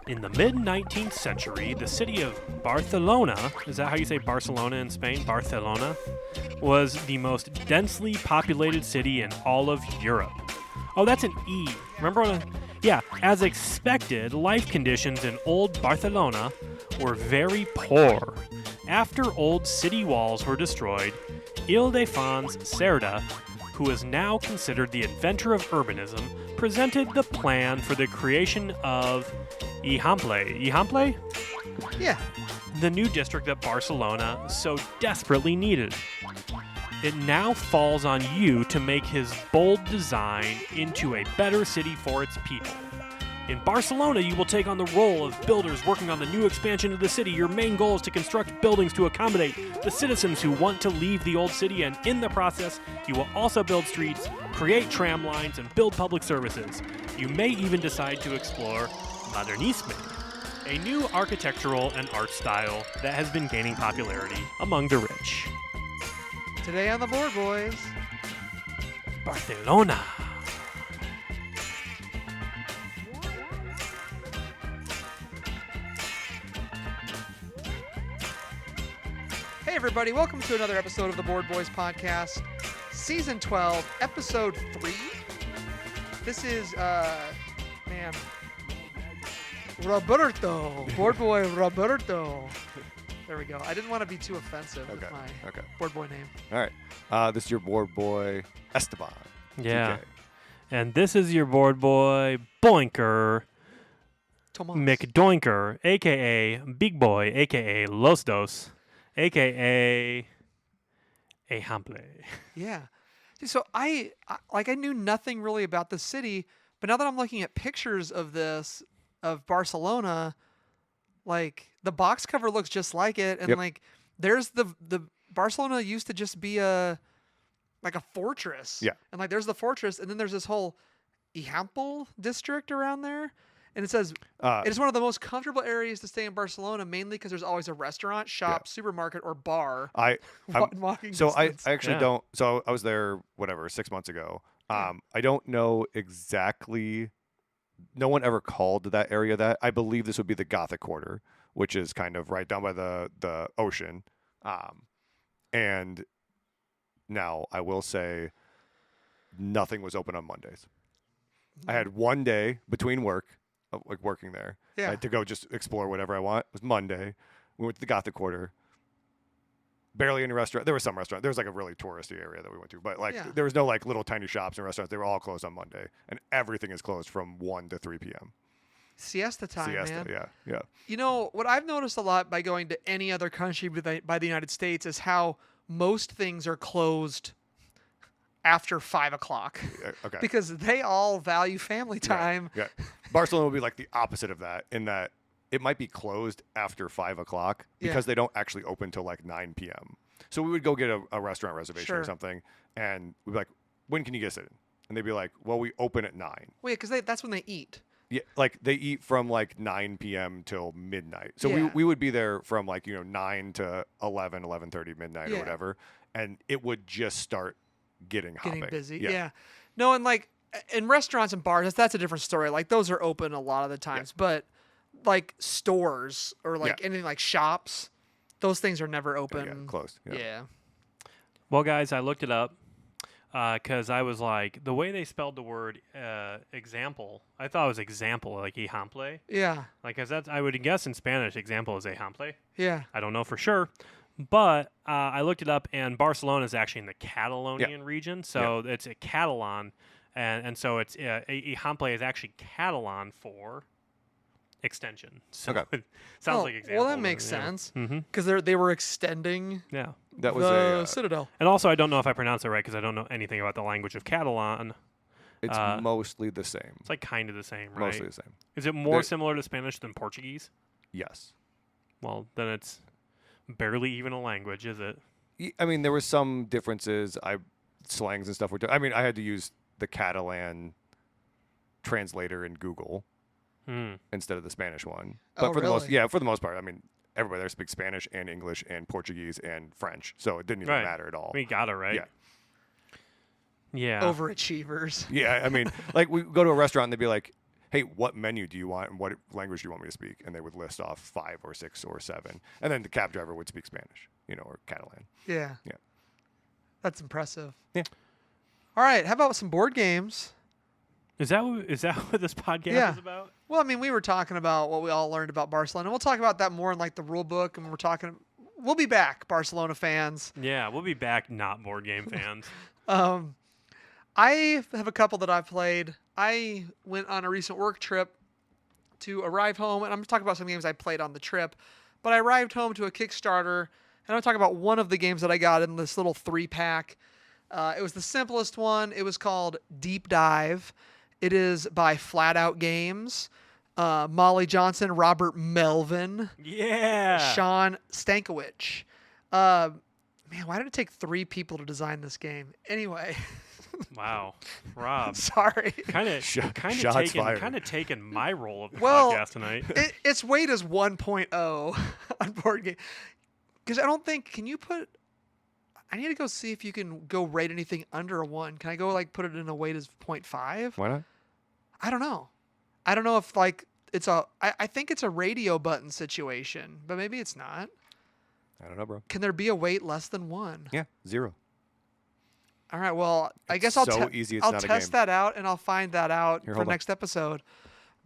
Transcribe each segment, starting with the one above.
In the mid-19th century, the city of Barcelona, is that how you say Barcelona in Spain? Barcelona, was the most densely populated city in all of Europe. Oh, that's an E. Remember when yeah, as expected, life conditions in old Barcelona were very poor. After old city walls were destroyed, Ildefons Serrat, who is now considered the inventor of urbanism, presented the plan for the creation of E.V.A. Yeah. The new district that Barcelona so desperately needed. It now falls on you to make his bold design into a better city for its people. In Barcelona, you will take on the role of builders working on the new expansion of the city. Your main goal is to construct buildings to accommodate the citizens who want to leave the old city, and in the process, you will also build streets, create tram lines, and build public services. You may even decide to explore modernisme, a new architectural and art style that has been gaining popularity among the rich. Today on the board, boys. Barcelona. Hey, everybody. Welcome to another episode of the Board Boys podcast, Season 12, Episode 3. This is, Roberto. Board boy Roberto. There we go. I didn't want to be too offensive with my board boy name. All right. This is your board boy, Esteban. Yeah. TK. And this is your board boy, Boinker Tomas. McDoinker, a.k.a. Big Boy, a.k.a. Los Dos, a.k.a. A Hample. Yeah. So I knew nothing really about the city, but now that I'm looking at pictures of this, of Barcelona, like the box cover looks just like it, and like there's the Barcelona used to just be a fortress. Yeah. And like there's the fortress, and then there's this whole E.V.A. district around there. And it says it is one of the most comfortable areas to stay in Barcelona, mainly because there's always a restaurant, shop, supermarket, or bar. Walking so I distance. actually don't. So I was there 6 months ago. I don't know exactly. No one ever called that area that. I believe this would be the Gothic Quarter, which is kind of right down by the ocean. And now I will say nothing was open on Mondays. I had one day between work, like working there, to go just explore whatever I want. It was Monday. We went to the Gothic Quarter. Barely any restaurant. There was some restaurant. There was like a really touristy area that we went to, but there was no like little tiny shops and restaurants. They were all closed on Monday, and everything is closed from 1 to 3 p.m. Siesta time, man. Yeah. You know, what I've noticed a lot by going to any other country by the United States is how most things are closed after 5 o'clock. Okay. Because they all value family time. Yeah. Barcelona would be like the opposite of that, in that it might be closed after 5 o'clock because they don't actually open till like 9 p.m. So we would go get a restaurant reservation or something, and we'd be like, when can you get us in? And they'd be like, well, we open at 9. Well, yeah, because that's when they eat. Yeah, like they eat from like 9 p.m. till midnight. So we would be there from like, 9 to 11, 11:30 midnight or whatever, and it would just start getting busy. Yeah. No, and like in restaurants and bars, that's a different story. Like those are open a lot of the times, but like stores or like anything like shops, those things are never open. Closed. Yeah. Well, guys, I looked it up because I was like, the way they spelled the word example, I thought it was example, like ejample. Yeah. Like, cause that's, I would guess in Spanish, example is ejample. Yeah. I don't know for sure. But I looked it up, and Barcelona is actually in the Catalonian region, so it's a Catalan, and so it's ejample is actually Catalan for extension. So it sounds like example. Well, that makes sense because they were extending. Yeah, that was the citadel. And also, I don't know if I pronounced it right because I don't know anything about the language of Catalan. It's mostly the same. It's like kind of the same, right? Mostly the same. Is it more similar to Spanish than Portuguese? Yes. Well, then it's barely even a language, is it? I mean, there were some differences. Slangs and stuff. I mean, I had to use the Catalan translator in Google instead of the Spanish one. But for the most part, I mean, everybody there speaks Spanish and English and Portuguese and French, so it didn't even matter at all. We got it right. Yeah. Yeah. overachievers. Yeah, I mean, like we go to a restaurant and they'd be like, "Hey, what menu do you want, and what language do you want me to speak?" And they would list off 5 or 6 or 7, and then the cab driver would speak Spanish, or Catalan. Yeah. Yeah. That's impressive. Yeah. All right. How about some board games? Is that what this podcast Yeah. is about? Well, I mean, we were talking about what we all learned about Barcelona. We'll talk about that more in like the rule book, and we'll be back, Barcelona fans. Yeah, we'll be back, not board game fans. I have a couple that I've played. I went on a recent work trip to arrive home, and I'm going to talk about some games I played on the trip. But I arrived home to a Kickstarter, and I'm going to talk about one of the games that I got in this little 3-pack. It was the simplest one. It was called Deep Dive. It is by Flat Out Games. Molly Johnson, Robert Melvin, Yeah. Sean Stankiewicz. Man, why did it take 3 people to design this game? Anyway. Wow, Rob. Sorry. Kind of Shots fired. taking my role of the Well, podcast tonight. Its weight is 1.0 on board game. Because I don't think, I need to go see if you can go rate anything under a 1. Can I go put it in a weight as 0.5? Why not? I don't know. I don't know if I think it's a radio button situation, but maybe it's not. I don't know, bro. Can there be a weight less than 1? Yeah, 0. All right. Well, I It's guess I'll so easy, it's I'll not a test game. that out and I'll find that out Here, for hold on. next episode.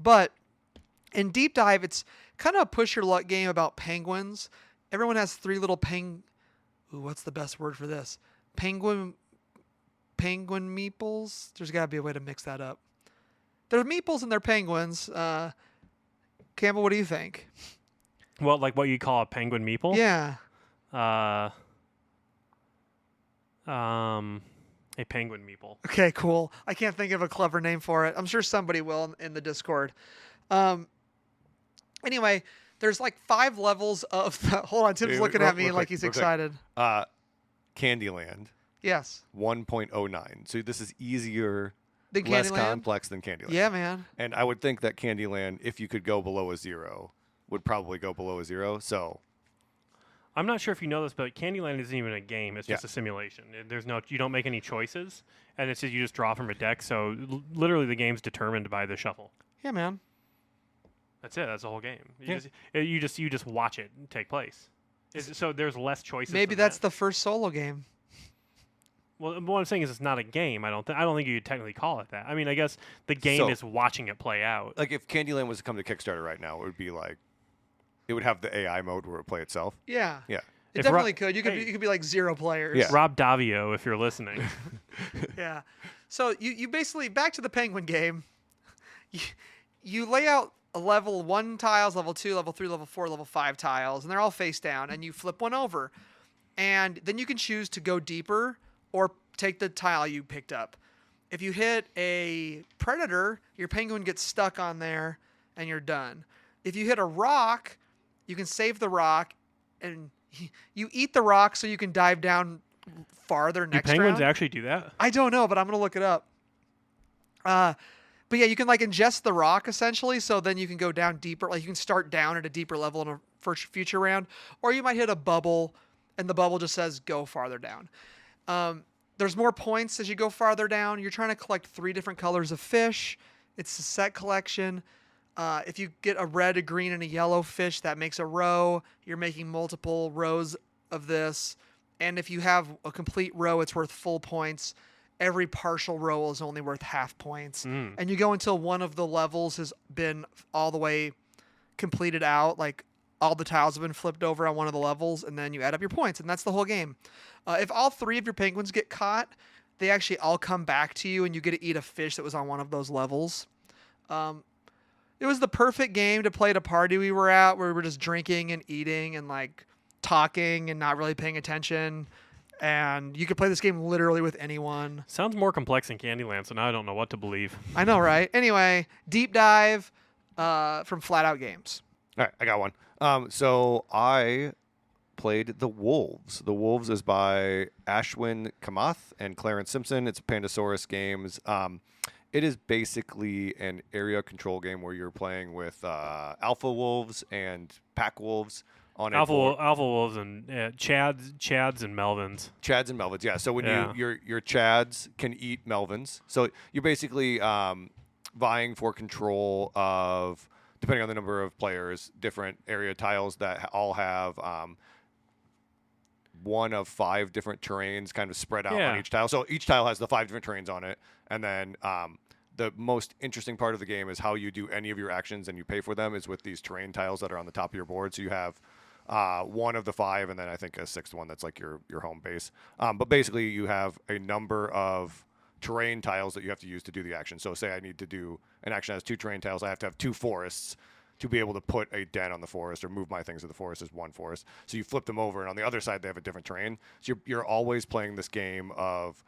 But in Deep Dive, it's kind of a push your luck game about penguins. Everyone has 3 little what's the best word for this? Penguin meeples. There's got to be a way to mix that up. They're meeples and they're penguins. Campbell, what do you think? Well, like what you call a penguin meeple? Yeah. A penguin meeple. Okay, cool. I can't think of a clever name for it. I'm sure somebody will in the Discord. Anyway, there's 5 levels of hold on, Tim's Dude, looking real- at me real like quick, he's real quick. excited. Candyland, Yes. 1.09. So this is easier, The less Candyland? complex than Candyland. Yeah, man. And I would think that Candyland, if you could go below a 0, would probably go below a 0. So I'm not sure if you know this, but Candyland isn't even a game. It's just Yeah. a simulation. You don't make any choices, and it's just you just draw from a deck. So literally, the game's determined by the shuffle. Yeah, man. That's it. That's the whole game. Yeah. You just watch it take place. So there's less choices. Maybe than that's that. the first solo game. Well, what I'm saying is it's not a game. I don't think you could technically call it that. I mean, I guess the game So- is watching it play out. like if Candyland was to come to Kickstarter right now, it would be it would have the AI mode where it play itself. Yeah. Yeah. It If definitely Ro- could. You could Hey. you could be 0 players. Yeah. Rob Davio, if you're listening. Yeah. So you basically, back to the penguin game. You lay out a level 1 tiles, level 2, level 3, level 4, level 5 tiles, and they're all face down, and you flip one over. And then you can choose to go deeper or take the tile you picked up. If you hit a predator, your penguin gets stuck on there and you're done. If you hit a rock, you can save the rock and you eat the rock so you can dive down farther Do next penguins round. actually do that? I don't know, but I'm going to look it up. But yeah, you can ingest the rock essentially, so then you can go down deeper. Like you can start down at a deeper level in a future round, or you might hit a bubble, and the bubble just says go farther down. There's more points as you go farther down. You're trying to collect 3 different colors of fish. It's a set collection. If you get a red, a green, and a yellow fish, that makes a row. You're making multiple rows of this. And if you have a complete row, it's worth full points. Every partial row is only worth half points. And you go until one of the levels has been all the way completed out. Like all the tiles have been flipped over on one of the levels, and then you add up your points, and that's the whole game. If all 3 of your penguins get caught, they actually all come back to you, and you get to eat a fish that was on one of those levels. It was the perfect game to play at a party we were at, where we were just drinking and eating and talking and not really paying attention. And you could play this game literally with anyone. Sounds more complex than Candyland, so now I don't know what to believe. I know, right? Anyway, Deep Dive from Flat Out Games. All right, I got one. So I played The Wolves. The Wolves is by Ashwin Kamath and Clarence Simpson. It's Pandasaurus Games. It is basically an area control game where you're playing with alpha wolves and pack wolves on a Alpha board. Alpha Wolves and Chads and Melvins. Chads and Melvins, yeah. So when Yeah. your Chads can eat Melvins, so you're basically vying for control of, depending on the number of players, different area tiles that all have one of 5 different terrains kind of spread out on each tile. So each tile has the 5 different terrains on it, and then the most interesting part of the game is how you do any of your actions and you pay for them is with these terrain tiles that are on the top of your board. So you have one of the 5, and then I think a 6th one that's like your home base. But basically, you have a number of terrain tiles that you have to use to do the action. So say I need to do an action that has 2 terrain tiles, I have to have 2 forests to be able to put a den on the forest or move my things to the forest as one forest. So you flip them over, and on the other side they have a different terrain. So you're always playing this game of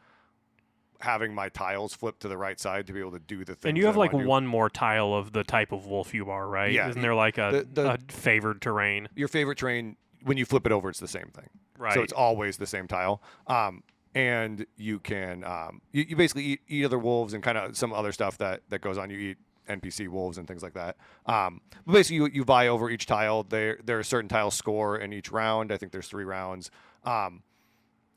having my tiles flip to the right side to be able to do the thing. And you have like one more tile of the type of wolf you are, right? Yeah. Isn't there like a The favored terrain? your favorite terrain, when you flip it over, it's the same thing. Right. So it's always the same tile. And you can you basically eat other wolves and kind of some other stuff that goes on. You eat NPC wolves and things like that. But basically, you vie over each tile. There are certain tiles score in each round. I think there's 3 rounds.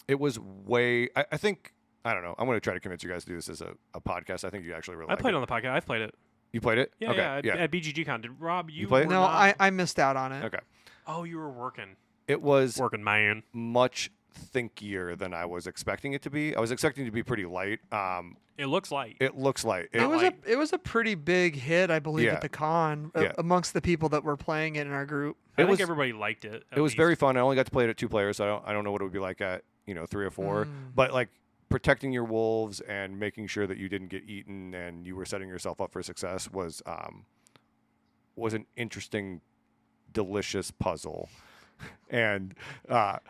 It was way. I think. I don't know. I'm going to try to convince you guys to do this as a podcast. I think you actually really I like played it. on the podcast. I've played it. You played it? Yeah, Okay. yeah. At BGG-Con. Did Rob, you played it? were No, not- I missed out on it. Okay. Oh, you were working. It was Working, man. much thinkier than I was expecting it to be. I was expecting it to be pretty light. It looks light. It looks light. It was a pretty big hit, I believe, Yeah. at the con Yeah. amongst the people that were playing it in our group. I It think was- everybody liked it. It was very fun. I only got to play it at 2 players, so I don't know what it would be like at 3 or 4. But like protecting your wolves and making sure that you didn't get eaten and you were setting yourself up for success was an interesting, delicious puzzle. And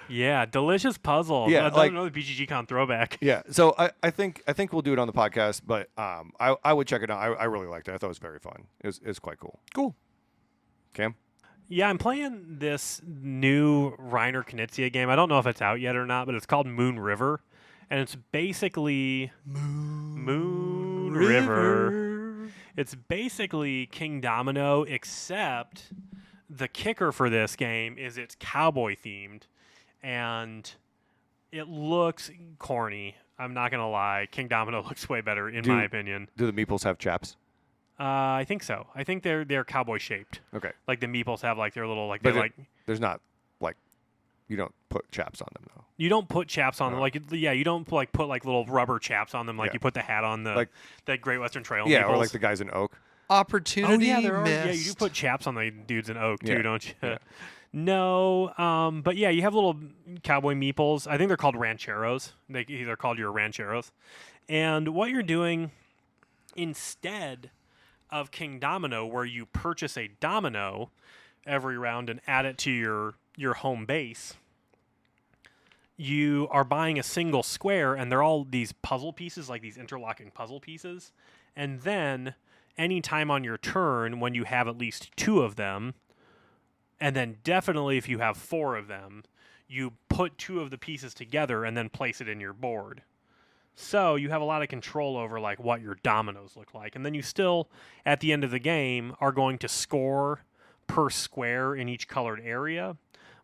Yeah, delicious puzzle. Yeah, like- another BGG-Con throwback. yeah, so I think we'll do it on the podcast, but I would check it out. I really liked it. I thought it was very fun. It was quite cool. Cool. Cam? Yeah, I'm playing this new Reiner Knizia game. I don't know if it's out yet or not, but it's called Moon River. And it's basically Moon River. It's basically King Domino, except the kicker for this game is it's cowboy themed, and it looks corny. I'm not gonna lie. King Domino looks way better in my opinion. Do the meeples have chaps? I think so. I think they're cowboy shaped. Okay. Like the meeples have like their little like But they like. there's not, like, you don't put chaps on them, though. You don't put chaps on them, No. like you don't put like little rubber chaps on them, like Yeah. you put the hat on the Like- that Great Western Trail. Yeah, or meeples. like the guys in Oak. Opportunity yeah, there are. missed. Yeah, you do put chaps on the dudes in Oak too, Yeah, don't you? yeah. No, but yeah, you have little cowboy meeples. I think they're called rancheros. They're called your rancheros. And what you're doing instead of King Domino, where you purchase a domino every round and add it to your home base, you are buying a single square, and they're all these puzzle pieces, like these interlocking puzzle pieces. And then anytime on your turn, when you have at least 2 of them, and then definitely if you have 4 of them, you put 2 of the pieces together and then place it in your board. So you have a lot of control over like what your dominoes look like. And then you still, at the end of the game, are going to score per square in each colored area.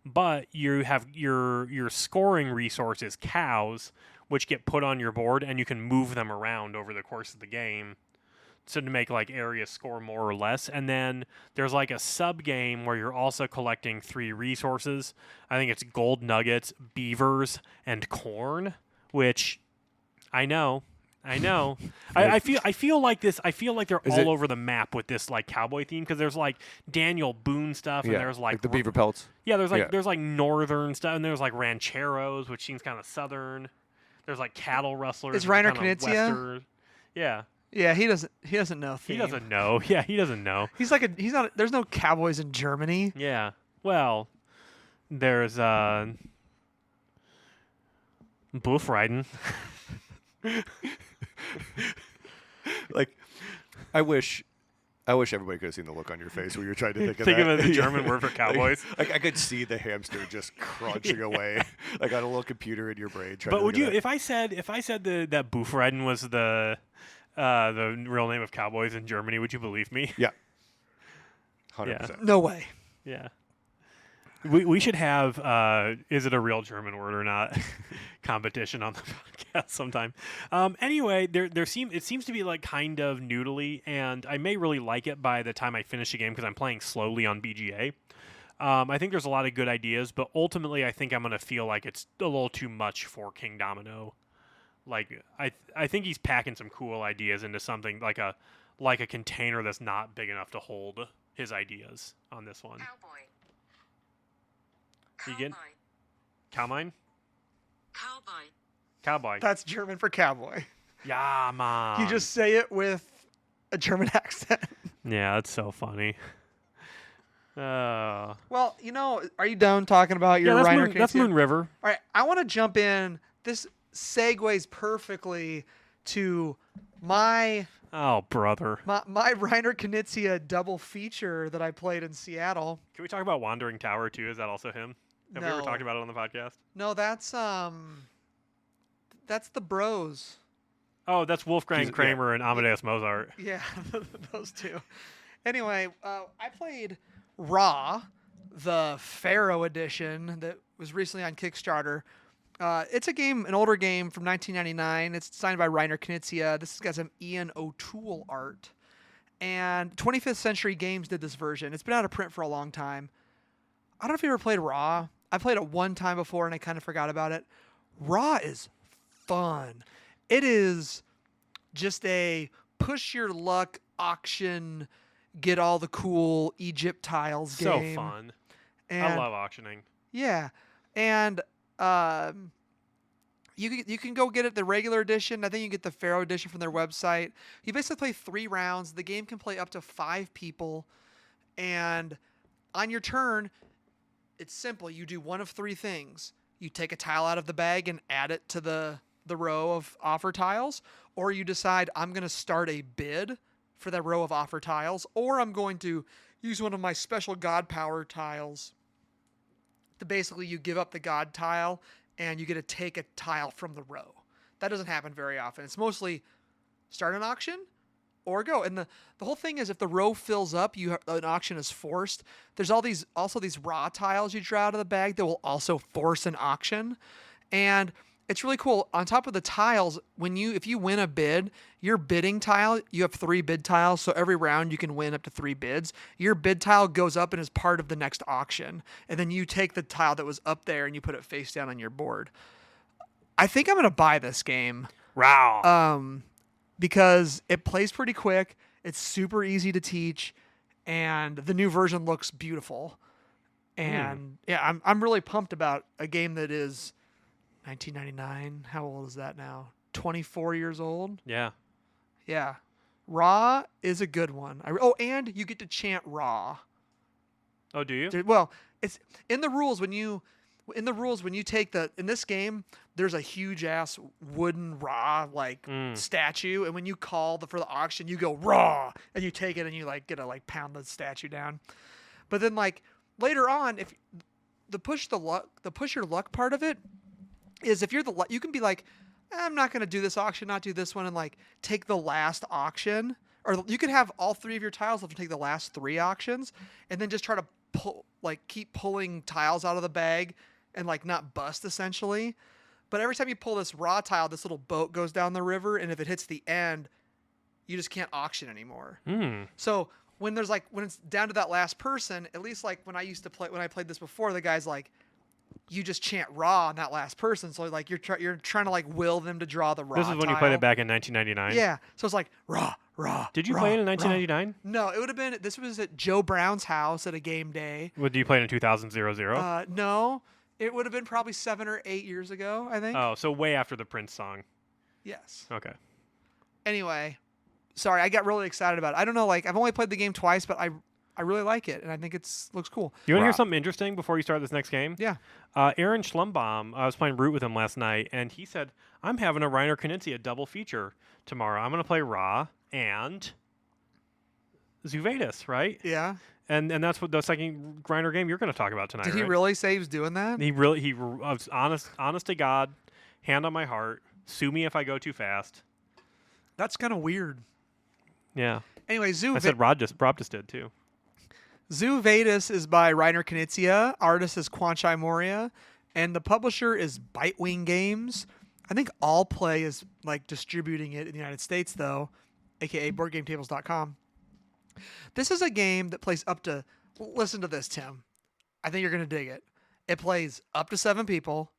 But you have your scoring resource is cows, which get put on your board, and you can move them around over the course of the game. So to make like areas score more or less. And then there's like a sub game where you're also collecting 3 resources. I think it's gold nuggets, beavers, and corn, which I know. I feel like this. I feel like they're Is all it- over the map with this like cowboy theme, because there's like Daniel Boone stuff, and there's like the beaver pelts. yeah, there's like yeah. there's like northern stuff, and there's like rancheros, which seems kind of southern. There's like cattle rustlers. Is which Reiner kinda Knizia? western. Yeah, Yeah, he doesn't know he theme. doesn't know. Yeah, he doesn't know. He's not. There's no cowboys in Germany. Yeah. Well, there's buff riding. Like, I wish everybody could have seen the look on your face when you're trying to think of Think that. of the Yeah. German word for cowboys. Like, I could see the hamster just crunching away, like on a little computer in your brain. Trying But to would think you, of that. if I said that buff riding was the real name of cowboys in Germany, would you believe me? Yeah. 100%. No way. Yeah. We should have is it a real German word or not competition on the podcast sometime. Anyway, it seems to be like kind of noodly, and I may really like it by the time I finish the game because I'm playing slowly on BGA. I think there's a lot of good ideas, but ultimately I think I'm going to feel like it's a little too much for King Domino. Like I think he's packing some cool ideas into something like a container that's not big enough to hold his ideas on this one. You get Cowmine? Cowboy. That's German for cowboy. Yeah, man. You just say it with a German accent. Yeah, that's so funny. Well, are you done talking about your Reiner? That's Moon River. All right, I want to jump in. This segues perfectly to my brother. My Reiner Knizia double feature that I played in Seattle. Can we talk about Wandering Tower too? Is that also him? Have we ever talked about it on the podcast? No, that's the Bros. Oh, that's Wolfgang Kramer and Amadeus Mozart. Yeah, those two. Anyway, I played Raw, the Pharaoh edition that was recently on Kickstarter. It's an older game from 1999. It's designed by Reiner Knizia. This has got some Ian O'Toole art. And 25th Century Games did this version. It's been out of print for a long time. I don't know if you ever played Raw. I played it one time before and I kind of forgot about it. Raw is fun. It is just a push your luck auction, get all the cool Egypt tiles game. So fun. And I love auctioning. Yeah. And you can go get it the regular edition. I think you can get the Pharaoh edition from their website. You basically play 3 rounds. The game can play up to 5 people. And on your turn, it's simple. You do one of 3 things. You take a tile out of the bag and add it to the row of offer tiles, or you decide I'm going to start a bid for that row of offer tiles, or I'm going to use one of my special God power tiles. Basically, you give up the God tile and you get to take a tile from the row. That doesn't happen very often. It's mostly start an auction or go. And the whole thing is if the row fills up, an auction is forced. There's also these raw tiles you draw out of the bag that will also force an auction. And it's really cool. On top of the tiles, if you win a bid, your bidding tile, you have 3 bid tiles, so every round you can win up to 3 bids. Your bid tile goes up and is part of the next auction. And then you take the tile that was up there and you put it face down on your board. I think I'm going to buy this game. Wow. Because it plays pretty quick, it's super easy to teach, and the new version looks beautiful. And yeah, I'm really pumped about a game that is 1999. How old is that now? 24 years old? Yeah. Yeah. Raw is a good one. And you get to chant Raw. Oh, do you? Well, it's in the rules when you take in this game, there's a huge ass wooden Raw statue, and when you call for the auction, you go Raw, and you take it and you get to pound the statue down. But then later on, if the push your luck part of it is if you're you can be I'm not going to do this auction, not do this one, and take the last auction, or you could have all 3 of your tiles left and take the last 3 auctions, and then just try to keep pulling tiles out of the bag and not bust essentially. But every time you pull this raw tile, this little boat goes down the river, and if it hits the end, you just can't auction anymore. So when it's down to that last person, at least when I played this before, the guy's you just chant raw on that last person. So you're trying to will them to draw the raw. This is when you played it back in 1999. Yeah. So it's raw. Did you play it in 1999? No, it would have been. This was at Joe Brown's house at a game day. Did you play it in 2000? No, it would have been probably 7 or 8 years ago, I think. Oh, so way after the Prince song. Yes. Okay. Anyway, sorry, I got really excited about it. I don't know, I've only played the game twice, but I really like it, and I think looks cool. You want to hear something interesting before you start this next game? Yeah. Aaron Schlumbaum, I was playing Root with him last night, and he said, I'm having a Reiner Knizia double feature tomorrow. I'm going to play Ra and Vadis, right? Yeah. And that's what the second Reiner game you're going to talk about tonight. Did he really say he was doing that? He was honest to God, hand on my heart. Sue me if I go too fast. That's kind of weird. Yeah. Anyway, I said Rob just did too. Zoo Vadis is by Reiner Knizia. Artist is Kwanchai Moria. And the publisher is Bitewing Games. I think All Play is like distributing it in the United States, though, aka BoardGameTables.com. This is a game that plays up to. Listen to this, Tim. I think you're gonna dig it. It plays up to 7 people.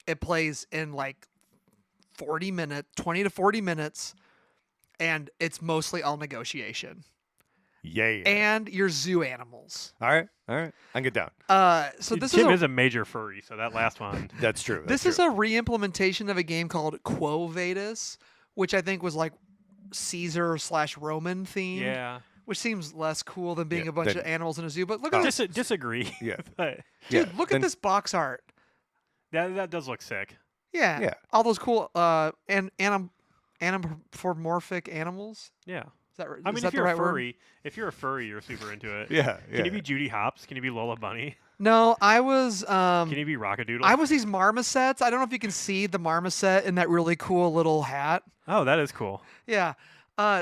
It plays in like 20 to 40 minutes, and it's mostly all negotiation. Yay. And your zoo animals. All right. I can get down. So this Tim is is a major furry, so that last one. That's true. this is a re-implementation of a game called Quo Vadis, which I think was like Caesar/Roman themed. Yeah. Which seems less cool than being Yeah, a bunch then- of animals in a zoo. But look at this. Disagree. Yeah. But Dude, look at this box art. that does look sick. Yeah. Yeah. All those cool anamorphic animals. Yeah. Is that right? I Is mean, that if the you're right a word? furry, you're super into it. Yeah. Can you be Judy Hopps? Can you be Lola Bunny? No, I was Can you be Rockadoodle? I was these marmosets. I don't know if you can see the marmoset in that really cool little hat. Oh, that is cool. Yeah.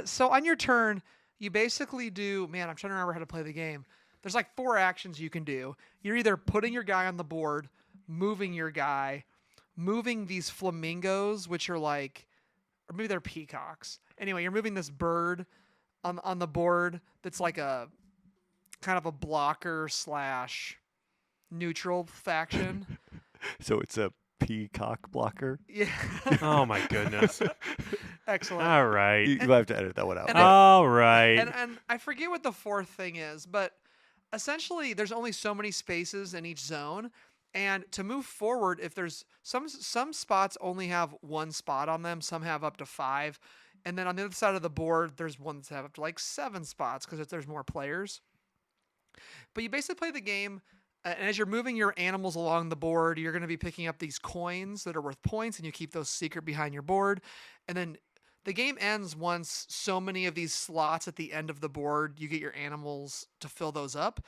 So on your turn, you basically do. Man, I'm trying to remember how to play the game. There's like 4 actions you can do. You're either putting your guy on the board, moving your guy, moving these flamingos, which are like, or maybe they're peacocks. Anyway, you're moving this bird on the board that's like a kind of a blocker / neutral faction. So it's a peacock blocker. Yeah. Oh my goodness. Excellent. All right. You have to edit that one out. And All right. And I forget what the 4th thing is, but essentially there's only so many spaces in each zone. And to move forward, if there's some spots only have 1 spot on them, some have up to 5. And then on the other side of the board, there's ones that have up to like 7 spots because there's more players. But you basically play the game, and as you're moving your animals along the board, you're going to be picking up these coins that are worth points, and you keep those secret behind your board. And then the game ends once so many of these slots at the end of the board, you get your animals to fill those up.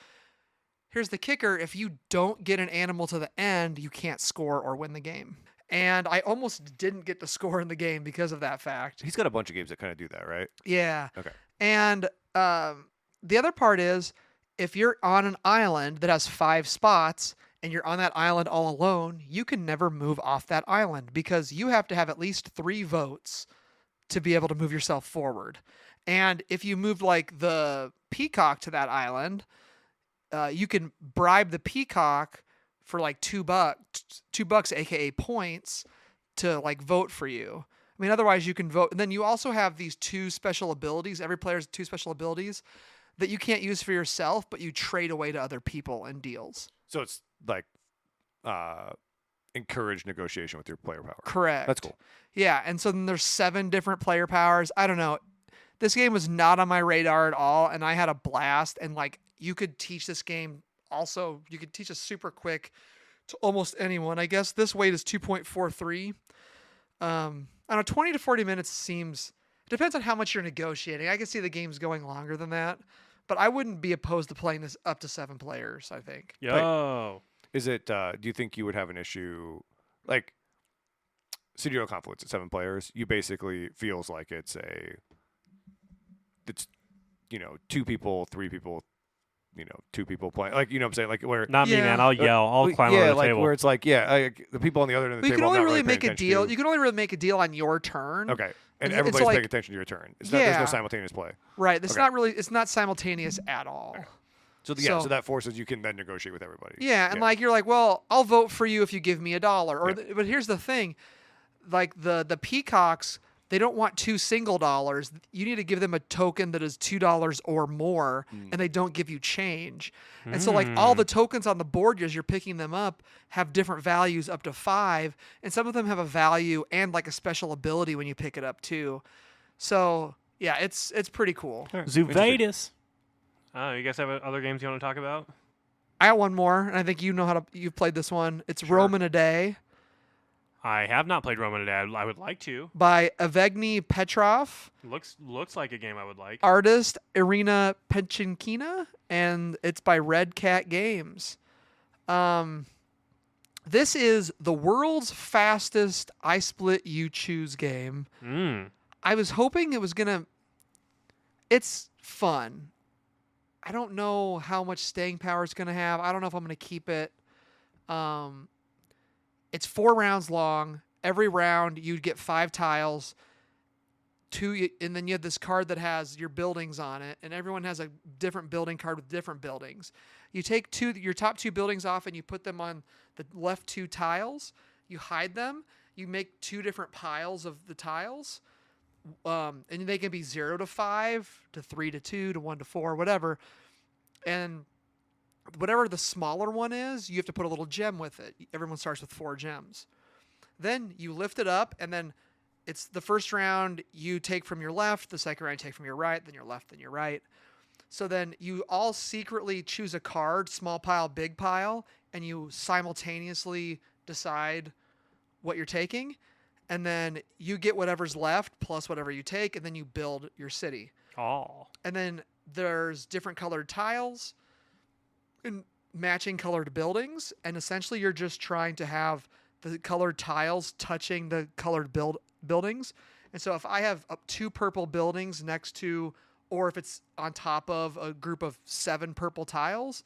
Here's the kicker. If you don't get an animal to the end, you can't score or win the game. And I almost didn't get to score in the game because of that fact. He's got a bunch of games that kind of do that, right? Yeah. Okay. And the other part is, if you're on an island that has 5 spots and you're on that island all alone, you can never move off that island because you have to have at least 3 votes to be able to move yourself forward. And if you moved like the peacock to that island, you can bribe the peacock for like $2, aka points, to like vote for you. I mean, otherwise you can vote. And then you also have these 2 special abilities. Every player has 2 special abilities that you can't use for yourself, but you trade away to other people in deals. So it's like encourage negotiation with your player power. Correct. That's cool. Yeah, and so then there's 7 different player powers. I don't know. This game was not on my radar at all, and I had a blast. And like, you could teach this game also. You could teach it super quick to almost anyone. I guess this weight is 2.43. I don't know, 20 to 40 minutes seems. Depends on how much you're negotiating. I can see the game's going longer than that, but I wouldn't be opposed to playing this up to 7 players, I think. Yo. Is it? Do you think you would have an issue, like Studio Confluence at 7 players? You basically feels like it's 2 people, 3 people, 2 people playing. Like, you know what I'm saying? Like where. Not me, Yeah. man. I'll yell. I'll climb yeah, over the like table. where it's like, the people on the other end of the You table. can only I'm not really paying make a attention deal. to. You can only really make a deal on your turn. Okay, and It's everybody's like- paying attention to your turn. It's not, there's Yeah. no simultaneous play. Right. It's Okay. not really. It's not simultaneous at all. So So- that forces you can then negotiate with everybody. Yeah, and like you're like, well, I'll vote for you if you give me $1. Or Yeah. but here's the thing, like the peacocks, they don't want 2 single dollars. You need to give them a token that is $2 or more, and they don't give you change. And so like all the tokens on the board as you're picking them up have different values up to 5, and some of them have a value and like a special ability when you pick it up too. So yeah, it's pretty cool. Interesting. Zuvadis. You guys have other games you want to talk about? I got one more, and I think you've played this one. It's Rome in a Day I have not played Roman Dad. I would like to. by Evgeny Petrov. Looks like a game I would like. Artist Irina Penchinkina, and it's by Red Cat Games. This is the world's fastest I Split You Choose game. I was hoping it was gonna. It's fun. I don't know how much staying power it's going to have. I don't know if I'm going to keep it. It's 4 rounds long. Every round you get 5 tiles. And then you have this card that has your buildings on it, and everyone has a different building card with different buildings. You take your top 2 buildings off and you put them on the left 2 tiles. You hide them. You make 2 different piles of the tiles, and they can be 0 to 5 to 3 to 2 to 1 to 4, whatever. And whatever the smaller one is, you have to put a little gem with it. Everyone starts with 4 gems. Then you lift it up, and then it's the first round you take from your left, the second round you take from your right, then your left, then your right. So then you all secretly choose a card, small pile, big pile, and you simultaneously decide what you're taking. And then you get whatever's left plus whatever you take, and then you build your city. Oh. And then there's different colored tiles and matching colored buildings. And essentially you're just trying to have the colored tiles touching the colored buildings. And so if I have 2 purple buildings next to, or if it's on top of a group of 7 purple tiles,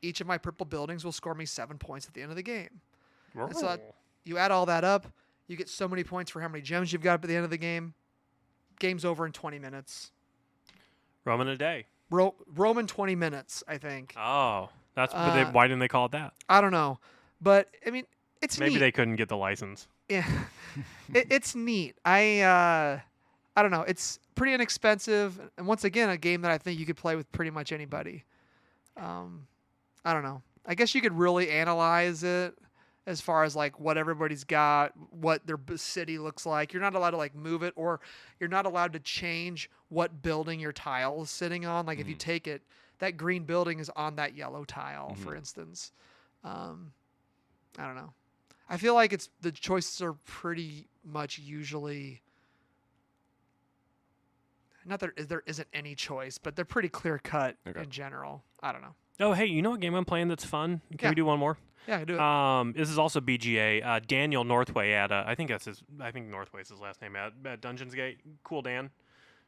each of my purple buildings will score me 7 points at the end of the game. And so you add all that up, you get so many points for how many gems you've got at the end of the game. Game's over in 20 minutes. Roman a day. Roman 20 minutes, I think. Oh, but why didn't they call it that? I don't know. But, I mean, it's Maybe neat. they couldn't get the license. Yeah, it's neat. I don't know. It's pretty inexpensive, and once again, a game that I think you could play with pretty much anybody. I don't know. I guess you could really analyze it as far as like what everybody's got, what their city looks like. You're not allowed to like move it, or you're not allowed to change what building your tile is sitting on. Like if you take it, that green building is on that yellow tile, for instance. I don't know. I feel like the choices are pretty much usually, not that there isn't any choice, but they're pretty clear cut in general. I don't know. Oh, hey, you know what game I'm playing that's fun? Can we do one more? Yeah, do it. This is also BGA. Daniel Northway I think Northway is his last name at Dungeons Gate. Cool Dan.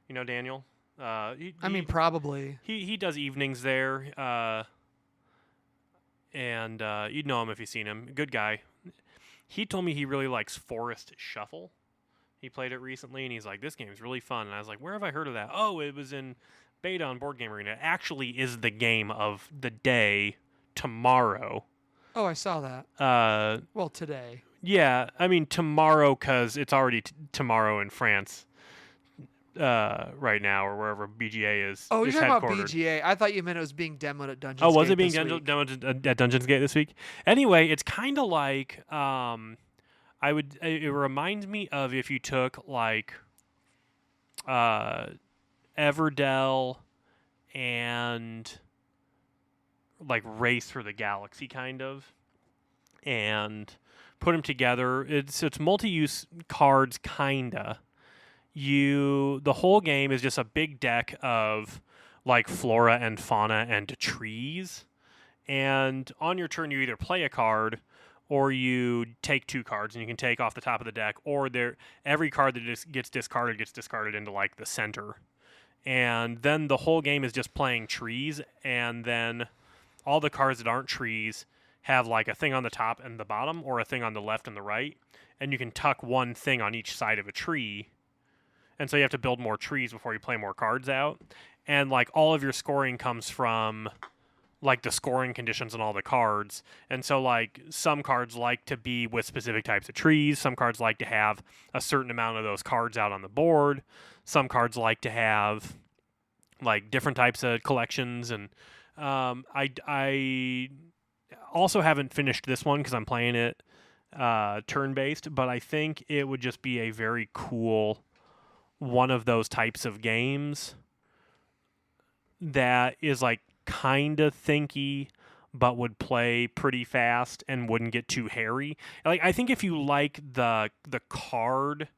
You know Daniel? Probably. He does evenings there. And you'd know him if you've seen him. Good guy. He told me he really likes Forest Shuffle. He played it recently, and he's like, this game's really fun. And I was like, where have I heard of that? Oh, it was in beta on Board Game Arena. It actually is the game of the day tomorrow. Oh, I saw that. Well, today. Yeah, I mean tomorrow because it's already tomorrow in France right now, or wherever BGA is. Oh, you're talking about headquartered. BGA. I thought you meant it was being demoed at Dungeons Gate. Oh, was it being demoed at Dungeons Gate this week? Anyway, it's kind of like it reminds me of if you took like Everdell and like Race for the Galaxy kind of, and put them together. It's multi-use cards kinda. The whole game is just a big deck of like flora and fauna and trees, and on your turn you either play a card or you take 2 cards, and you can take off the top of the deck, or every card that gets discarded into like the center, and then the whole game is just playing trees, and then all the cards that aren't trees have like a thing on the top and the bottom, or a thing on the left and the right, and you can tuck one thing on each side of a tree. And so you have to build more trees before you play more cards out. And like all of your scoring comes from like the scoring conditions on all the cards. And so like some cards like to be with specific types of trees. Some cards like to have a certain amount of those cards out on the board. Some cards like to have like different types of collections. And I also haven't finished this one because I'm playing it turn-based. But I think it would just be a very cool one of those types of games that is like kind of thinky but would play pretty fast and wouldn't get too hairy. Like I think if you like the card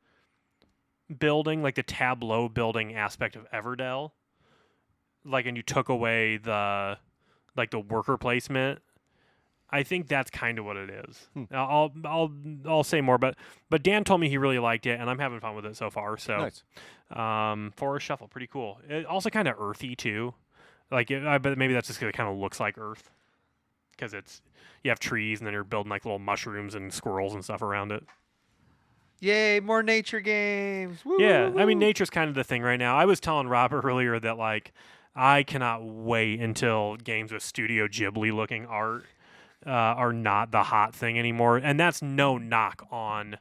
building, like the tableau building aspect of Everdell, like, and you took away the worker placement, I think that's kind of what it is. I'll say more, but Dan told me he really liked it, and I'm having fun with it so far. So, Nice. Forest Shuffle, pretty cool. It also kind of earthy too. I bet maybe that's just because it kind of looks like Earth, because you have trees and then you're building like little mushrooms and squirrels and stuff around it. Yay, more nature games. Woo, Yeah, woo, I mean, woo. nature's kind of the thing right now. I was telling Robert earlier that like I cannot wait until games with Studio Ghibli looking art are not the hot thing anymore, and that's no knock on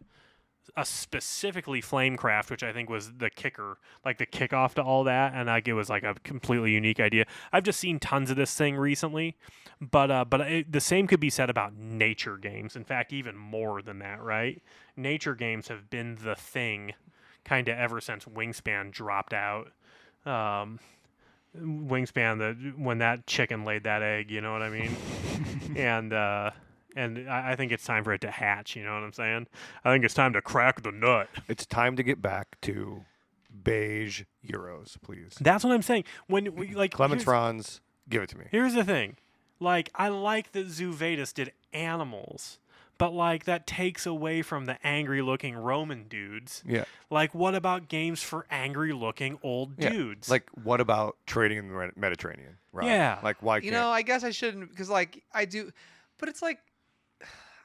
specifically Flamecraft, which I think was the kicker, like the kickoff to all that, and like it was like a completely unique idea. I've just seen tons of this thing recently, but the same could be said about nature games. In fact, even more than that, right? Nature games have been the thing, kind of ever since Wingspan dropped out. Wingspan, when that chicken laid that egg, you know what I mean? and I think it's time for it to hatch. You know what I'm saying? I think it's time to crack the nut. It's time to get back to beige Euros, please. That's what I'm saying. When we like Clemens Franz, give it to me. Here's the thing. Like, I like that Vadis did animals, but like that takes away from the angry-looking Roman dudes. Yeah. Like, what about games for angry-looking old dudes? Like, what about trading in the Mediterranean? Right? Yeah. Like, why can't? You know, I guess I shouldn't, because like I do, but it's like,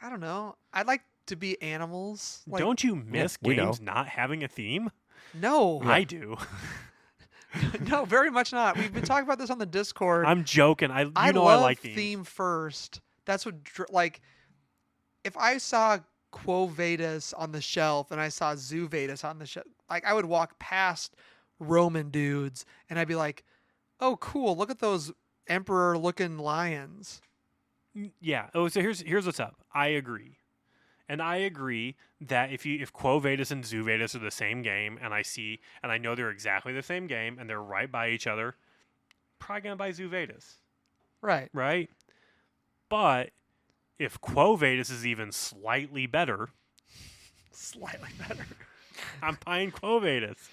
I don't know. I'd like to be animals. Like, don't you miss we games know. not having a theme? No, I do. no, very much not. We've been talking about this on the Discord. I'm joking. I love like themes. theme first. That's what like. If I saw Quo Vadis on the shelf and I saw Vadis on the shelf, like I would walk past Roman dudes and I'd be like, "Oh, cool! Look at those emperor-looking lions." Yeah. Oh, so here's what's up. I agree. And I agree that if Quo Vadis and Vadis are the same game, and I know they're exactly the same game, and they're right by each other, probably gonna buy Vadis, Right. right? But if Quo Vadis is even slightly better, I'm buying Quo Vadis.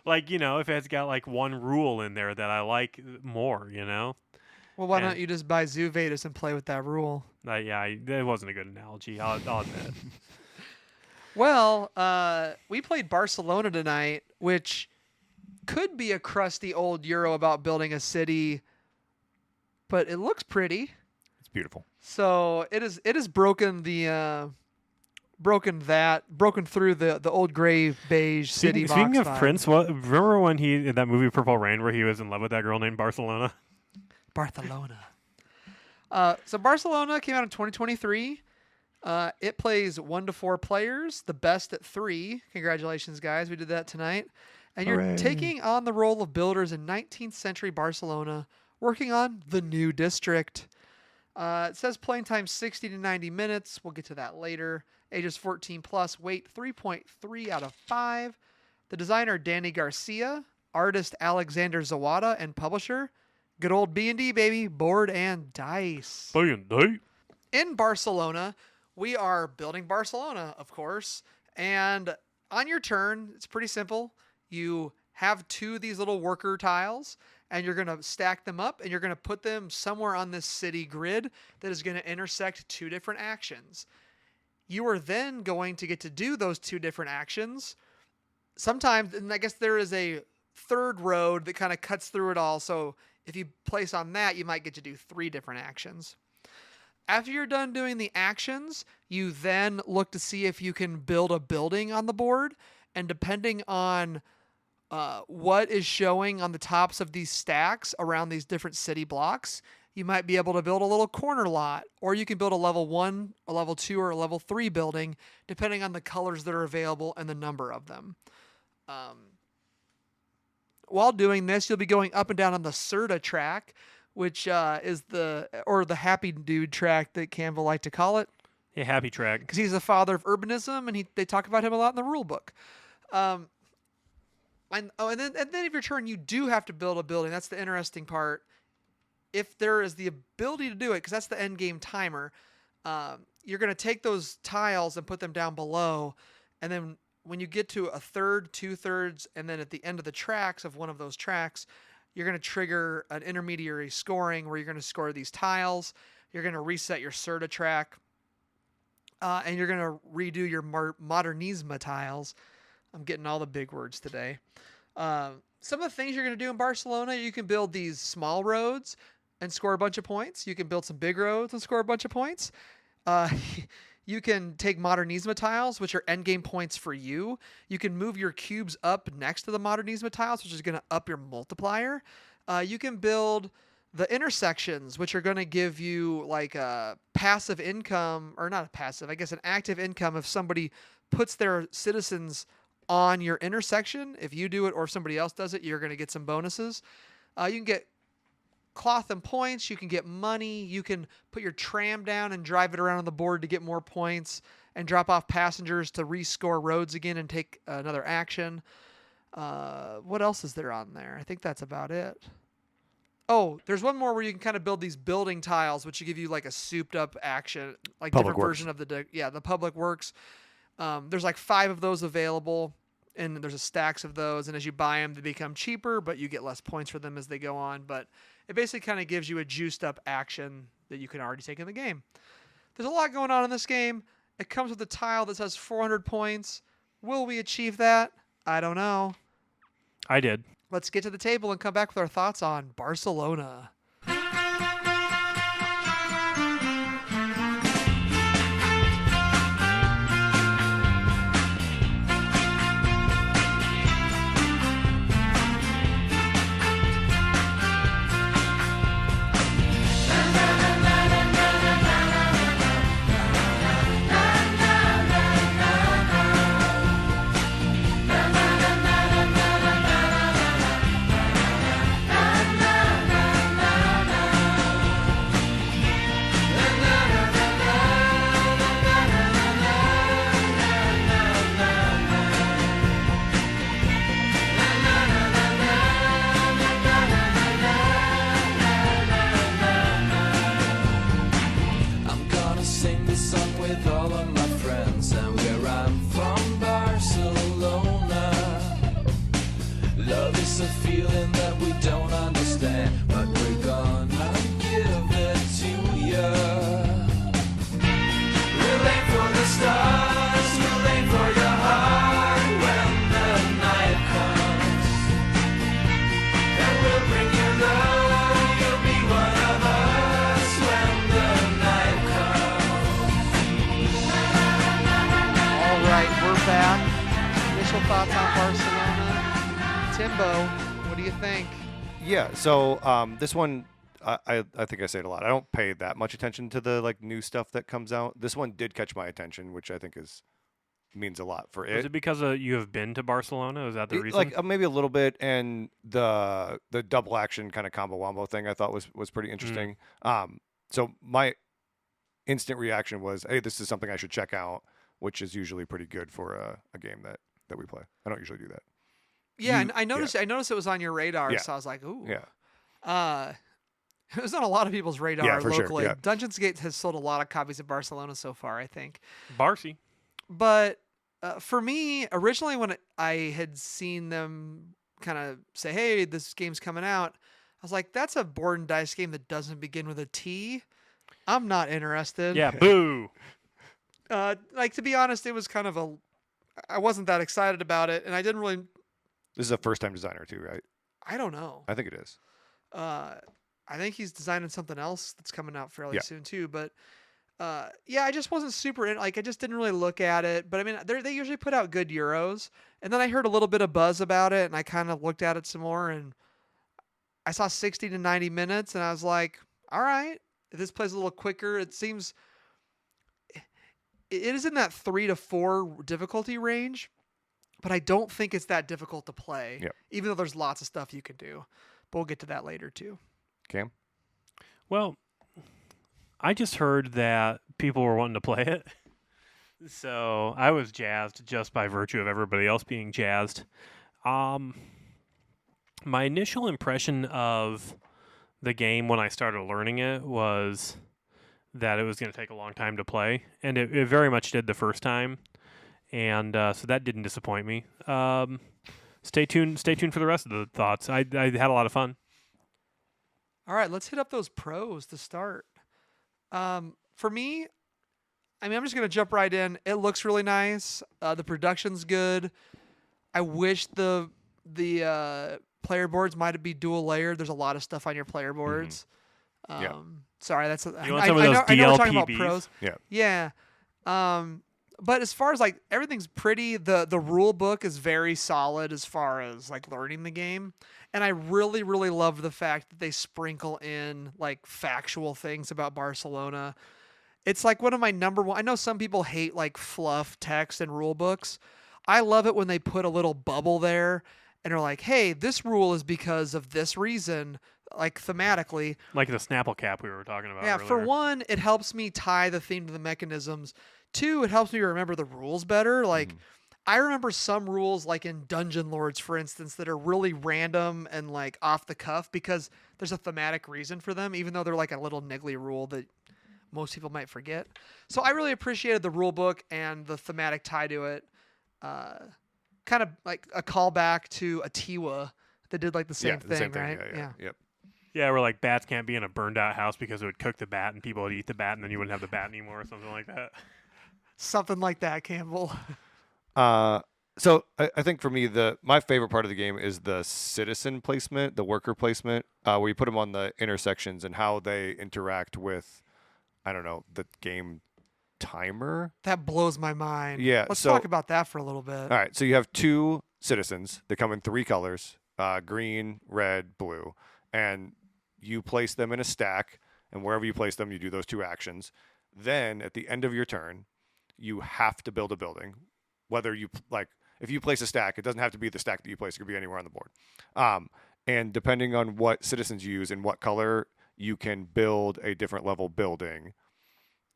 Like, if it's got like one rule in there that I like more, Well, why And- don't you just buy Vadis and play with that rule? That wasn't a good analogy. I'll admit. Well, we played Barcelona tonight, which could be a crusty old Euro about building a city, but it looks pretty. It's beautiful. So it is broken through the old gray beige city Speaking box of vibe. Prince, remember when he in that movie Purple Rain where he was in love with that girl named Barcelona? Barcelona. So Barcelona came out in 2023. It plays 1 to 4 players, the best at 3. Congratulations, guys. We did that tonight. And you're Hooray. taking on the role of builders in 19th century Barcelona, working on the new district. It says playing time 60 to 90 minutes. We'll get to that later. Ages 14 plus. Weight 3.3 out of 5. The designer, Danny Garcia. Artist, Alexander Zawada. And publisher, good old B&D, baby. Board and Dice. In Barcelona, we are building Barcelona, of course. And on your turn, it's pretty simple. You have 2 of these little worker tiles, and you're going to stack them up, and you're going to put them somewhere on this city grid that is going to intersect 2 different actions. You are then going to get to do those 2 different actions. Sometimes, and I guess there is a third road that kind of cuts through it all. So if you place on that, you might get to do 3 different actions. After you're done doing the actions, you then look to see if you can build a building on the board. And depending on what is showing on the tops of these stacks around these different city blocks, you might be able to build a little corner lot, or you can build a level 1, a level 2, or a level 3 building, depending on the colors that are available and the number of them. While doing this, you'll be going up and down on the Serrat track, which is the Happy Dude track that Canva like to call it, Yeah, happy track. because he's the father of urbanism, and they talk about him a lot in the rule book. And then if your turn, you do have to build a building. That's the interesting part. If there is the ability to do it, because that's the end game timer, you're going to take those tiles and put them down below, and then when you get to a third, 2/3, and then at the end of the tracks of one of those tracks, you're going to trigger an intermediary scoring where you're going to score these tiles. You're going to reset your Serta track, and you're going to redo your Modernisma tiles. I'm getting all the big words today. Some of the things you're going to do in Barcelona, you can build these small roads and score a bunch of points. You can build some big roads and score a bunch of points. Uh, you can take Modernismo tiles, which are endgame points for you. You can move your cubes up next to the Modernismo tiles, which is going to up your multiplier. You can build the intersections, which are going to give you like a passive income, or not a passive, I guess an active income if somebody puts their citizens on your intersection. If you do it or if somebody else does it, you're going to get some bonuses. You can get cloth and points. You can get money. You can put your tram down and drive it around on the board to get more points and drop off passengers to rescore roads again and take another action. What else is there on there? I think that's about it. Oh, there's one more where you can kind of build these building tiles, which will give you like a souped up action, like Public different Works. version of the Public Works. There's like 5 of those available, and there's a stacks of those. And as you buy them, they become cheaper, but you get less points for them as they go on. But it basically kind of gives you a juiced up action that you can already take in the game. There's a lot going on in this game. It comes with a tile that says 400 points. Will we achieve that? I don't know. I did. Let's get to the table and come back with our thoughts on Barcelona. Thoughts on Barcelona. Timbo, what do you think? Yeah, so this one, I think I say it a lot. I don't pay that much attention to the like new stuff that comes out. This one did catch my attention, which I think means a lot for it. Is it because you have been to Barcelona? Is that the reason? Like maybe a little bit, and the double action kind of combo wombo thing I thought was pretty interesting. So my instant reaction was, hey, this is something I should check out, which is usually pretty good for a game that we play. I don't usually do that. Yeah, and I noticed it was on your radar, Yeah. so I was like, ooh. Yeah. It was on a lot of people's radar for sure, locally. yeah. Dungeons Gate has sold a lot of copies of Barcelona so far, I think. Barcy. But for me, originally when I had seen them kind of say, hey, this game's coming out, I was like, that's a board and dice game that doesn't begin with a T. I'm not interested. Yeah, boo. Like, to be honest, it was kind of I wasn't that excited about it, and I didn't really... This is a first-time designer too, right? I don't know. I think it is. I think he's designing something else that's coming out fairly Yeah. soon too. But I just wasn't super I just didn't really look at it. But I mean, they usually put out good Euros, and then I heard a little bit of buzz about it, and I kind of looked at it some more, and I saw 60 to 90 minutes, and I was like, all right, if this plays a little quicker, it seems it is in that 3 to 4 difficulty range. But I don't think it's that difficult to play, Yep. even though there's lots of stuff you can do. But we'll get to that later too. Cam? Well, I just heard that people were wanting to play it. So I was jazzed just by virtue of everybody else being jazzed. My initial impression of the game when I started learning it was that it was going to take a long time to play. And it very much did the first time. And so that didn't disappoint me. Stay tuned for the rest of the thoughts. I had a lot of fun. All right, let's hit up those pros to start. For me, I mean, I'm just going to jump right in. It looks really nice. The production's good. I wish the the player boards might be dual layered. There's a lot of stuff on your player boards. Yeah. Sorry, that's You want some of those I know we're talking about DLPBs? pros. Yeah. Yeah. But as far as like everything's pretty, the rule book is very solid as far as like learning the game. And I really, really love the fact that they sprinkle in like factual things about Barcelona. It's like one of my number one. I know some people hate like fluff text and rule books. I love it when they put a little bubble there and are like, hey, this rule is because of this reason, like thematically. Like the Snapple cap we were talking about Yeah, earlier. for one, it helps me tie the theme to the mechanisms. Two, it helps me remember the rules better. Like, I remember some rules, like in Dungeon Lords, for instance, that are really random and like off the cuff because there's a thematic reason for them, even though they're like a little niggly rule that most people might forget. So I really appreciated the rule book and the thematic tie to it. Kind of like a callback to Atiwa that did like the same thing, right? Yeah. Yep. Yeah, where like bats can't be in a burned out house because it would cook the bat and people would eat the bat and then you wouldn't have the bat anymore or something like that. Something like that, Campbell. So I think for me, my favorite part of the game is the citizen placement, the worker placement, where you put them on the intersections and how they interact with, I don't know, the game timer. That blows my mind. Yeah, Let's so- talk about that for a little bit. All right, so you have 2 citizens. They come in 3 colors, green, red, blue, and you place them in a stack, and wherever you place them, you do those 2 actions. Then at the end of your turn, you have to build a building. Whether you if you place a stack, it doesn't have to be the stack that you place. It could be anywhere on the board. And depending on what citizens you use and what color, you can build a different level building.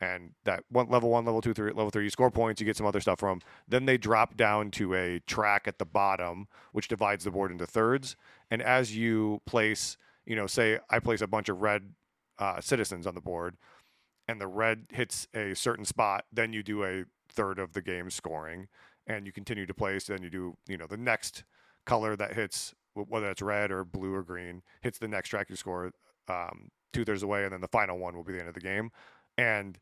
And that level 1, level 2, 3, level 3, you score points, you get some other stuff from them. Then they drop down to a track at the bottom, which divides the board into thirds. And as you place, say I place a bunch of red citizens on the board, and the red hits a certain spot, then you do a third of the game scoring, and you continue to place. Then you do, the next color that hits, whether it's red or blue or green, hits the next track you score 2/3 away, and then the final one will be the end of the game. And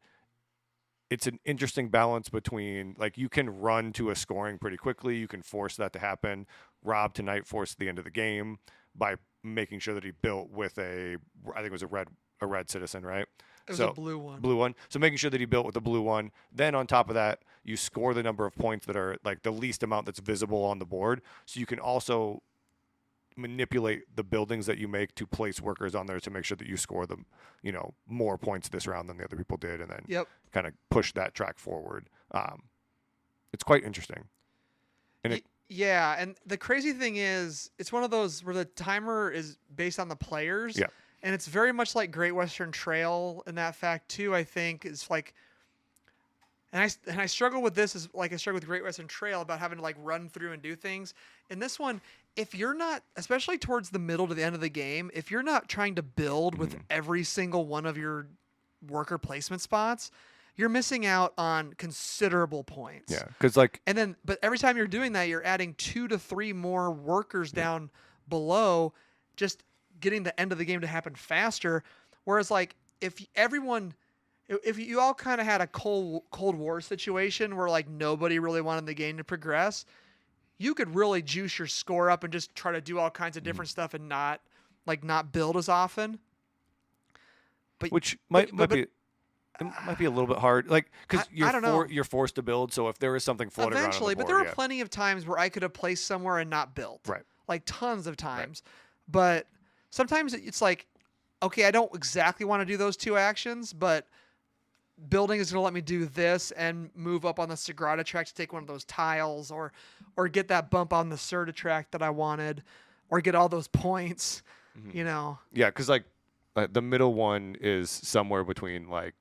it's an interesting balance between, like, you can run to a scoring pretty quickly. You can force that to happen. Rob tonight forced the end of the game by making sure that he built with I think it was a red citizen, right? It was a blue one. Blue one. So making sure that he built with the blue one. Then on top of that, you score the number of points that are like the least amount that's visible on the board. So you can also manipulate the buildings that you make to place workers on there to make sure that you score them, more points this round than the other people did, and then kind of push that track forward. It's quite interesting. And yeah, and the crazy thing is, it's one of those where the timer is based on the players. Yeah. And it's very much like Great Western Trail in that fact too. I think is like, and I struggle with this as like I struggle with Great Western Trail about having to like run through and do things. In this one, if you're not, especially towards the middle to the end of the game, if you're not trying to build with every single one of your worker placement spots, you're missing out on considerable points. yeah, because But every time you're doing that, you're adding 2 to 3 more workers down below, just getting the end of the game to happen faster. Whereas like if you all kind of had a Cold War situation where like nobody really wanted the game to progress, you could really juice your score up and just try to do all kinds of different stuff and not build as often. But which might be a little bit hard, like because I don't know. you're forced to build. So if there is something floating around on the eventually, board, but there were plenty of times where I could have placed somewhere and not built. Right. Like tons of times. But sometimes it's like, okay, I don't exactly want to do those 2 actions, but building is going to let me do this and move up on the Sagrada track to take one of those tiles or get that bump on the Serta track that I wanted or get all those points, Yeah, because like the middle one is somewhere between like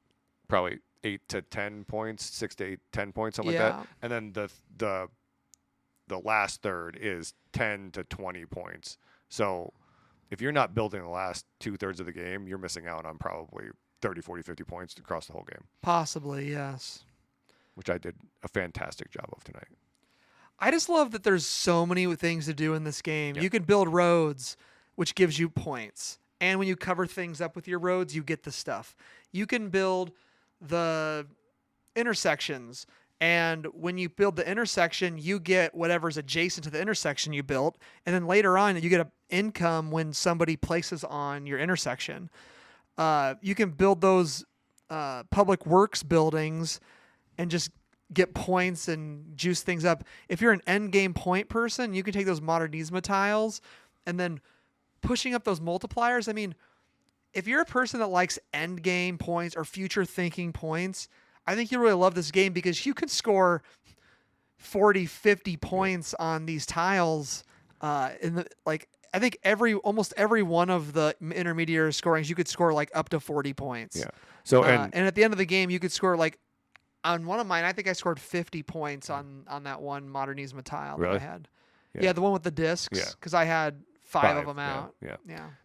probably 8 to 10 points, 6 to 8, 10 points, something like that. And then the last third is 10 to 20 points. So if you're not building the last 2/3 of the game, you're missing out on probably 30, 40, 50 points across the whole game. Possibly, yes. Which I did a fantastic job of tonight. I just love that there's so many things to do in this game. Yep. You can build roads, which gives you points. And when you cover things up with your roads, you get the stuff. You can build the intersections, And when you build the intersection, you get whatever's adjacent to the intersection you built. And then later on, you get an income when somebody places on your intersection. You can build those public works buildings and just get points and juice things up. If you're an end game point person, you can take those Modernismo tiles and then pushing up those multipliers. I mean, if you're a person that likes end game points or future thinking points, I think you really love this game because you can score 40, 50 points on these tiles. I think almost every one of the intermediate scorings, you could score like up to 40 points. Yeah. So and at the end of the game, you could score like on one of mine. I think I scored 50 points on that one Modernismo tile Really? that I had. Yeah, the one with the discs. Because I had five of them out.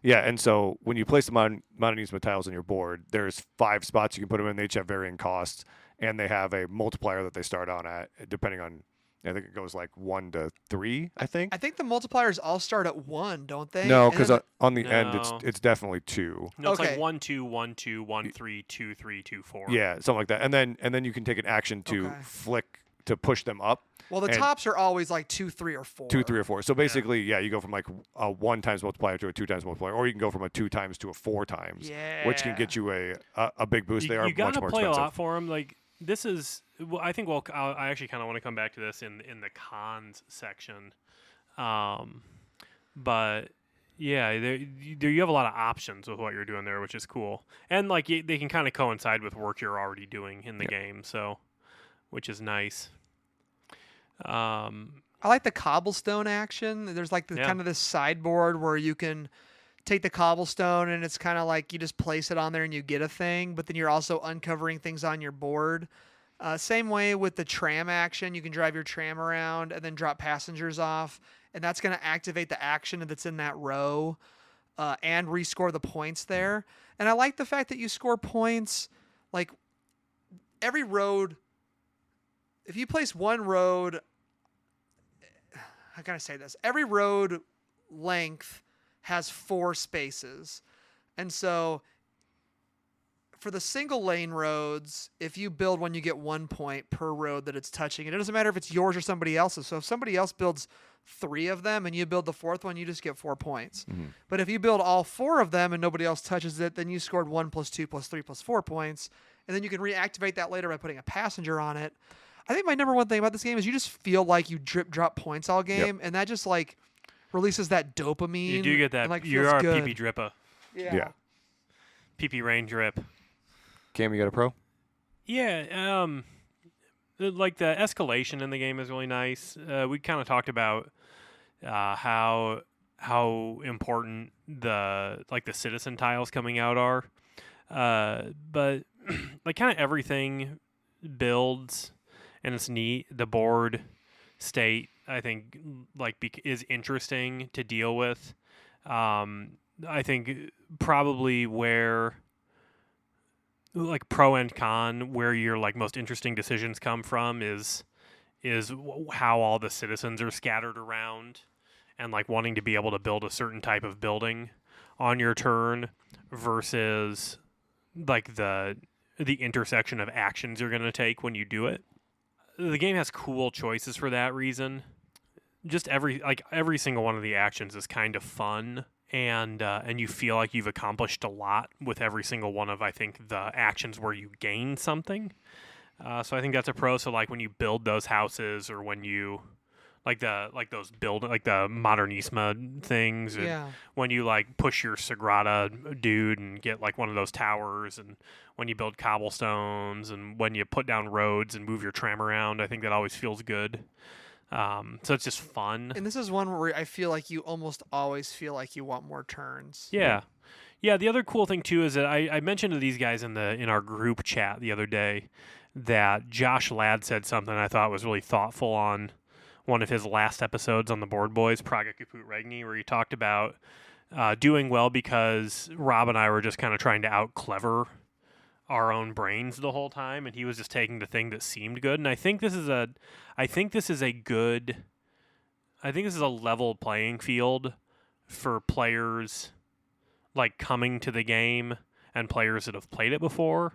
Yeah. And so when you place the Modernismo tiles on your board, there's 5 spots you can put them in. They each have varying costs, and they have a multiplier that they start on at, depending on. I think it goes like 1 to 3. I think the multipliers all start at 1, don't they? No, because on the end it's definitely 2. No, it's Okay. like 1 2 1 2 1 3 2 3 2 4. Yeah, something like that. And then you can take an action to flick to push them up. Well, the tops are always like 2, 3, or 4. 2, 3, or 4. So basically, you go from like a 1 times multiplier to a 2 times multiplier, or you can go from a 2 times to a 4 times, which can get you a big boost. They are you gotta much more play expensive. a lot for them. Like this is, I think. Well, I actually kind of want to come back to this in the cons section, but yeah, there you have a lot of options with what you're doing there, which is cool, and like they can kind of coincide with work you're already doing in the game, so which is nice. I like the cobblestone action. There's like kind of this sideboard where you can take the cobblestone and it's kind of like you just place it on there and you get a thing, but then you're also uncovering things on your board. Same way with the tram action. You can drive your tram around and then drop passengers off, and that's going to activate the action that's in that row and rescore the points there. And I like the fact that you score points like every road. If you place one road, how can I say this? Every road length has 4 spaces. And so for the single lane roads, if you build one, you get 1 point per road that it's touching. And it doesn't matter if it's yours or somebody else's. So if somebody else builds 3 of them and you build the 4th one, you just get 4 points. Mm-hmm. But if you build all 4 of them and nobody else touches it, then you scored 1 + 2 + 3 + 4 points. And then you can reactivate that later by putting a passenger on it. I think my number one thing about this game is you just feel like you drop points all game, and that just like releases that dopamine. You do get that. And, like, You feels are good. a PP dripper. Yeah. PP rain drip. Cam, you got a pro? Yeah. Like the escalation in the game is really nice. We kind of talked about how important the citizen tiles coming out are, but like kind of everything builds. And it's neat. The board state, I think, is interesting to deal with. I think probably where, like pro and con, where your most interesting decisions come from is how all the citizens are scattered around, and wanting to be able to build a certain type of building on your turn versus the intersection of actions you're going to take when you do it. The game has cool choices for that reason. Just every single one of the actions is kind of fun, and you feel like you've accomplished a lot with every single one of, I think, the actions where you gain something. So I think that's a pro. So when you build those houses, or when you the Modernismo things, and when you push your Sagrada dude and get one of those towers, and when you build cobblestones, and when you put down roads and move your tram around, I think that always feels good. So it's just fun. And this is one where I feel like you almost always feel like you want more turns. Yeah. The other cool thing too is that I mentioned to these guys in our group chat the other day that Josh Ladd said something I thought was really thoughtful on one of his last episodes on the Board Boys, Praga Kaput Regni, where he talked about doing well because Rob and I were just kind of trying to out-clever our own brains the whole time, and he was just taking the thing that seemed good. And I think this is a level playing field for players coming to the game and players that have played it before,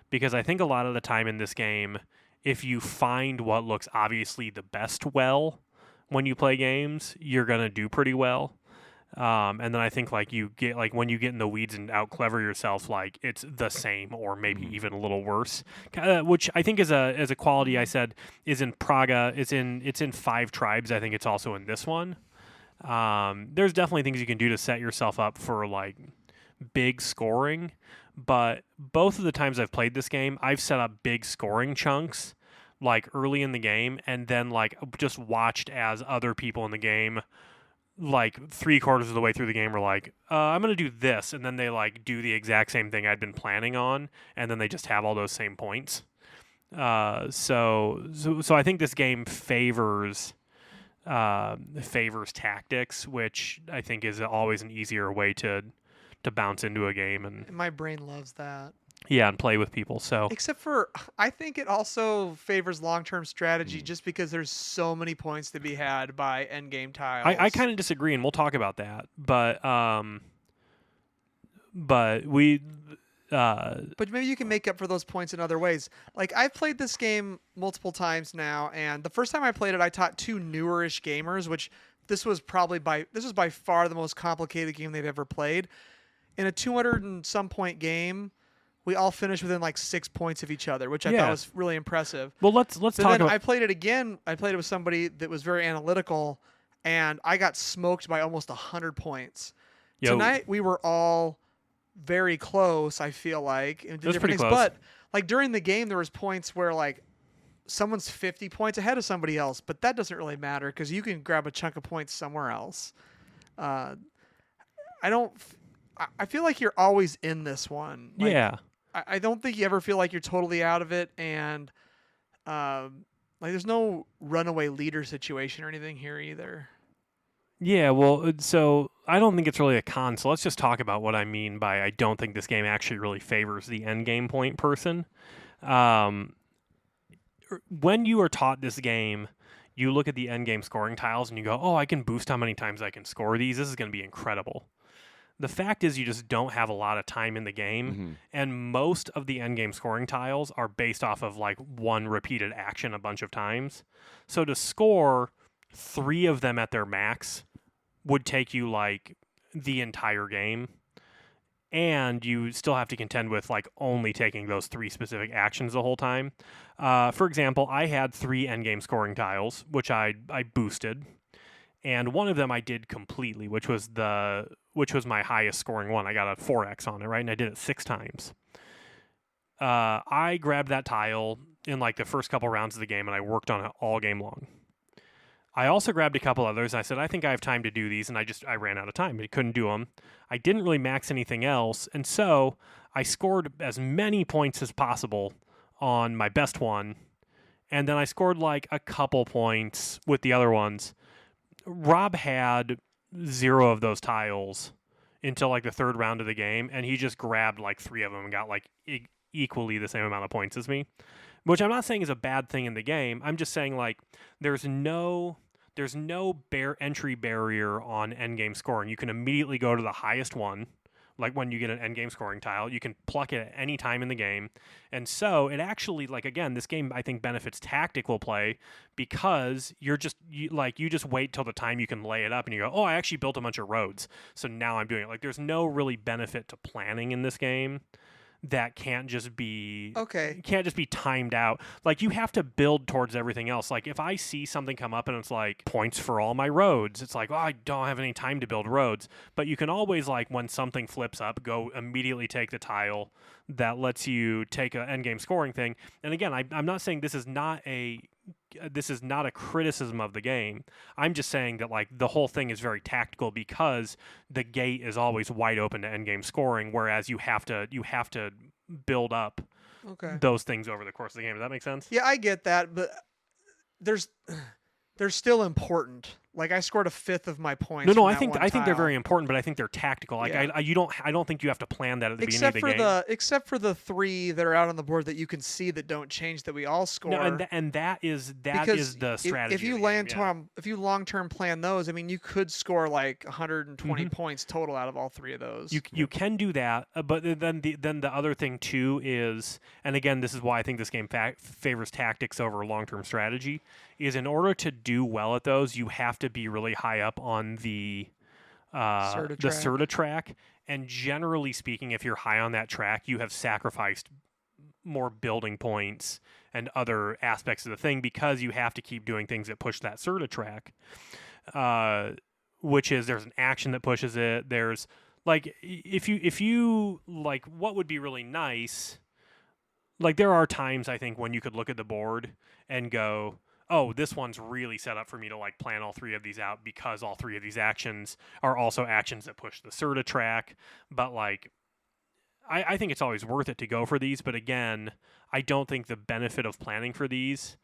because I think a lot of the time in this game, if you find what looks obviously the best well when you play games, you're gonna do pretty well. And then I think like you get like when you get in the weeds and out clever yourself, like it's the same or maybe even a little worse. Which I think is a quality I said is in Praga. It's in 5 Tribes. I think it's also in this one. There's definitely things you can do to set yourself up for like big scoring, but both of the times I've played this game, I've set up big scoring chunks like early in the game, and then like just watched as other people in the game, like 3/4 of the way through the game, were like, I'm gonna do this, and then they like do the exact same thing I'd been planning on, and then they just have all those same points. So I think this game favors tactics, which I think is always an easier way to bounce into a game and My brain loves that. and play with people. So Except for, I think it also favors long-term strategy just because there's so many points to be had by endgame tiles. I kind of disagree, and we'll talk about that. But we. But maybe you can make up for those points in other ways. Like, I've played this game multiple times now, and the first time I played it, I taught 2 newerish gamers, which this was by far the most complicated game they've ever played. In a 200 and some point game, we all finished within like 6 points of each other, which I thought was really impressive. Well, let's So talk then about. I played it again. I played it with somebody that was very analytical, and I got smoked by almost 100 points. Yo. Tonight we were all very close, I feel like. It was pretty close. But like during the game, there was points where like someone's 50 points ahead of somebody else, but that doesn't really matter because you can grab a chunk of points somewhere else. I feel like you're always in this one. Like, Yeah. I don't think you ever feel like you're totally out of it, and like there's no runaway leader situation or anything here either. Yeah, well, so I don't think it's really a con. So let's just talk about what I mean by I don't think this game actually really favors the end game point person. When you are taught this game, you look at the end game scoring tiles and you go, oh, I can boost how many times I can score these. This is going to be incredible. The fact is you just don't have a lot of time in the game, and most of the endgame scoring tiles are based off of like one repeated action a bunch of times. So to score 3 of them at their max would take you like the entire game, and you still have to contend with like only taking those 3 specific actions the whole time. For example, I had 3 endgame scoring tiles, which I boosted. And one of them I did completely, which was my highest scoring one. I got a 4x on it, right? And I did it 6 times. I grabbed that tile in like the first couple rounds of the game, and I worked on it all game long. I also grabbed a couple others. And I said, I think I have time to do these, and I ran out of time. I couldn't do them. I didn't really max anything else, and so I scored as many points as possible on my best one, and then I scored like a couple points with the other ones. Rob had 0 of those tiles until like the 3rd round of the game, and he just grabbed like 3 of them and got like equally the same amount of points as me, which I'm not saying is a bad thing in the game. I'm just saying like there's no entry barrier on endgame scoring. You can immediately go to the highest one. Like when you get an endgame scoring tile, you can pluck it at any time in the game. And so it actually, like, again, this game I think benefits tactical play because you just wait till the time you can lay it up and you go, oh, I actually built a bunch of roads. So now I'm doing it. Like there's no really benefit to planning in this game that can't just be timed out. Like you have to build towards everything else. Like if I see something come up and it's like points for all my roads, it's like, oh, I don't have any time to build roads. But you can always, like, when something flips up, go immediately take the tile that lets you take an endgame scoring thing. And again, I'm not saying this is not a criticism of the game. I'm just saying that like the whole thing is very tactical because the gate is always wide open to endgame scoring, whereas you have to build up those things over the course of the game. Does that make sense? Yeah, I get that, but they're still important. Like I scored a fifth of my points. No, from I that think one they're tile. very important, but I think they're tactical. Like Yeah. I don't think you have to plan that at the beginning of the game. Except for the 3 that are out on the board that you can see that don't change that we all score. No, and that is because the strategy. if you of the game, if you long term plan those, I mean, you could score like 120 Mhm. points total out of all 3 of those. You can do that, but then the other thing too is, and again, this is why I think this game favors tactics over long term strategy. Is in order to do well at those, you have to be really high up on the Serta track. And generally speaking, if you're high on that track, you have sacrificed more building points and other aspects of the thing because you have to keep doing things that push that Serta track. Which is there's an action that pushes it. There's like if you like what would be really nice. Like there are times I think when you could look at the board and go, oh, this one's really set up for me to like plan all 3 of these out because all 3 of these actions are also actions that push the Serta track. But like, I think it's always worth it to go for these. But again, I don't think the benefit of planning for these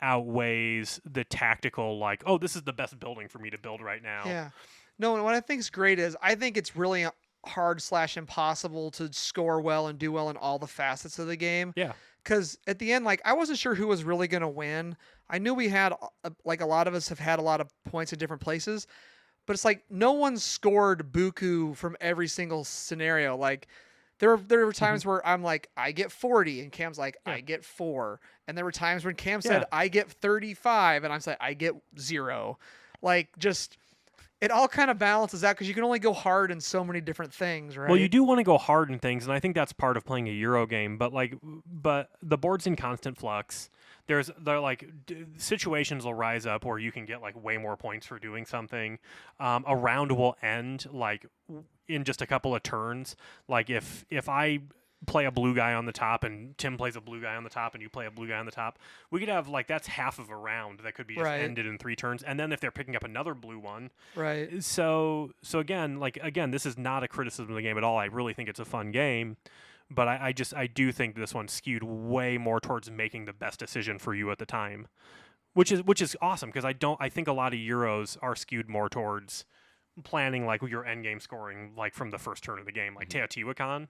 outweighs the tactical, like, oh, this is the best building for me to build right now. Yeah. No, and what I think is great is I think it's really hard / impossible to score well and do well in all the facets of the game. Yeah. Because at the end, like, I wasn't sure who was really going to win. I knew we had, like, a lot of us have had a lot of points in different places. But it's like no one scored buku from every single scenario. Like, there were times where I'm like, I get 40, and Cam's like, I get 4. And there were times when Cam said, I get 35, and I'm like, I get 0. Like, just... It all kind of balances out because you can only go hard in so many different things, right? Well, you do want to go hard in things, and I think that's part of playing a Euro game. But the board's in constant flux. Situations will rise up where you can get like way more points for doing something. A round will end like in just a couple of turns. Like if I play a blue guy on the top and Tim plays a blue guy on the top and you play a blue guy on the top, we could have like that's half of a round that could be just ended in 3 turns. And then if they're picking up another blue one, right? So again, this is not a criticism of the game at all. I really think it's a fun game, but I do think this one's skewed way more towards making the best decision for you at the time, which is awesome because I think a lot of Euros are skewed more towards planning like your end game scoring like from the first turn of the game, like Teotihuacan.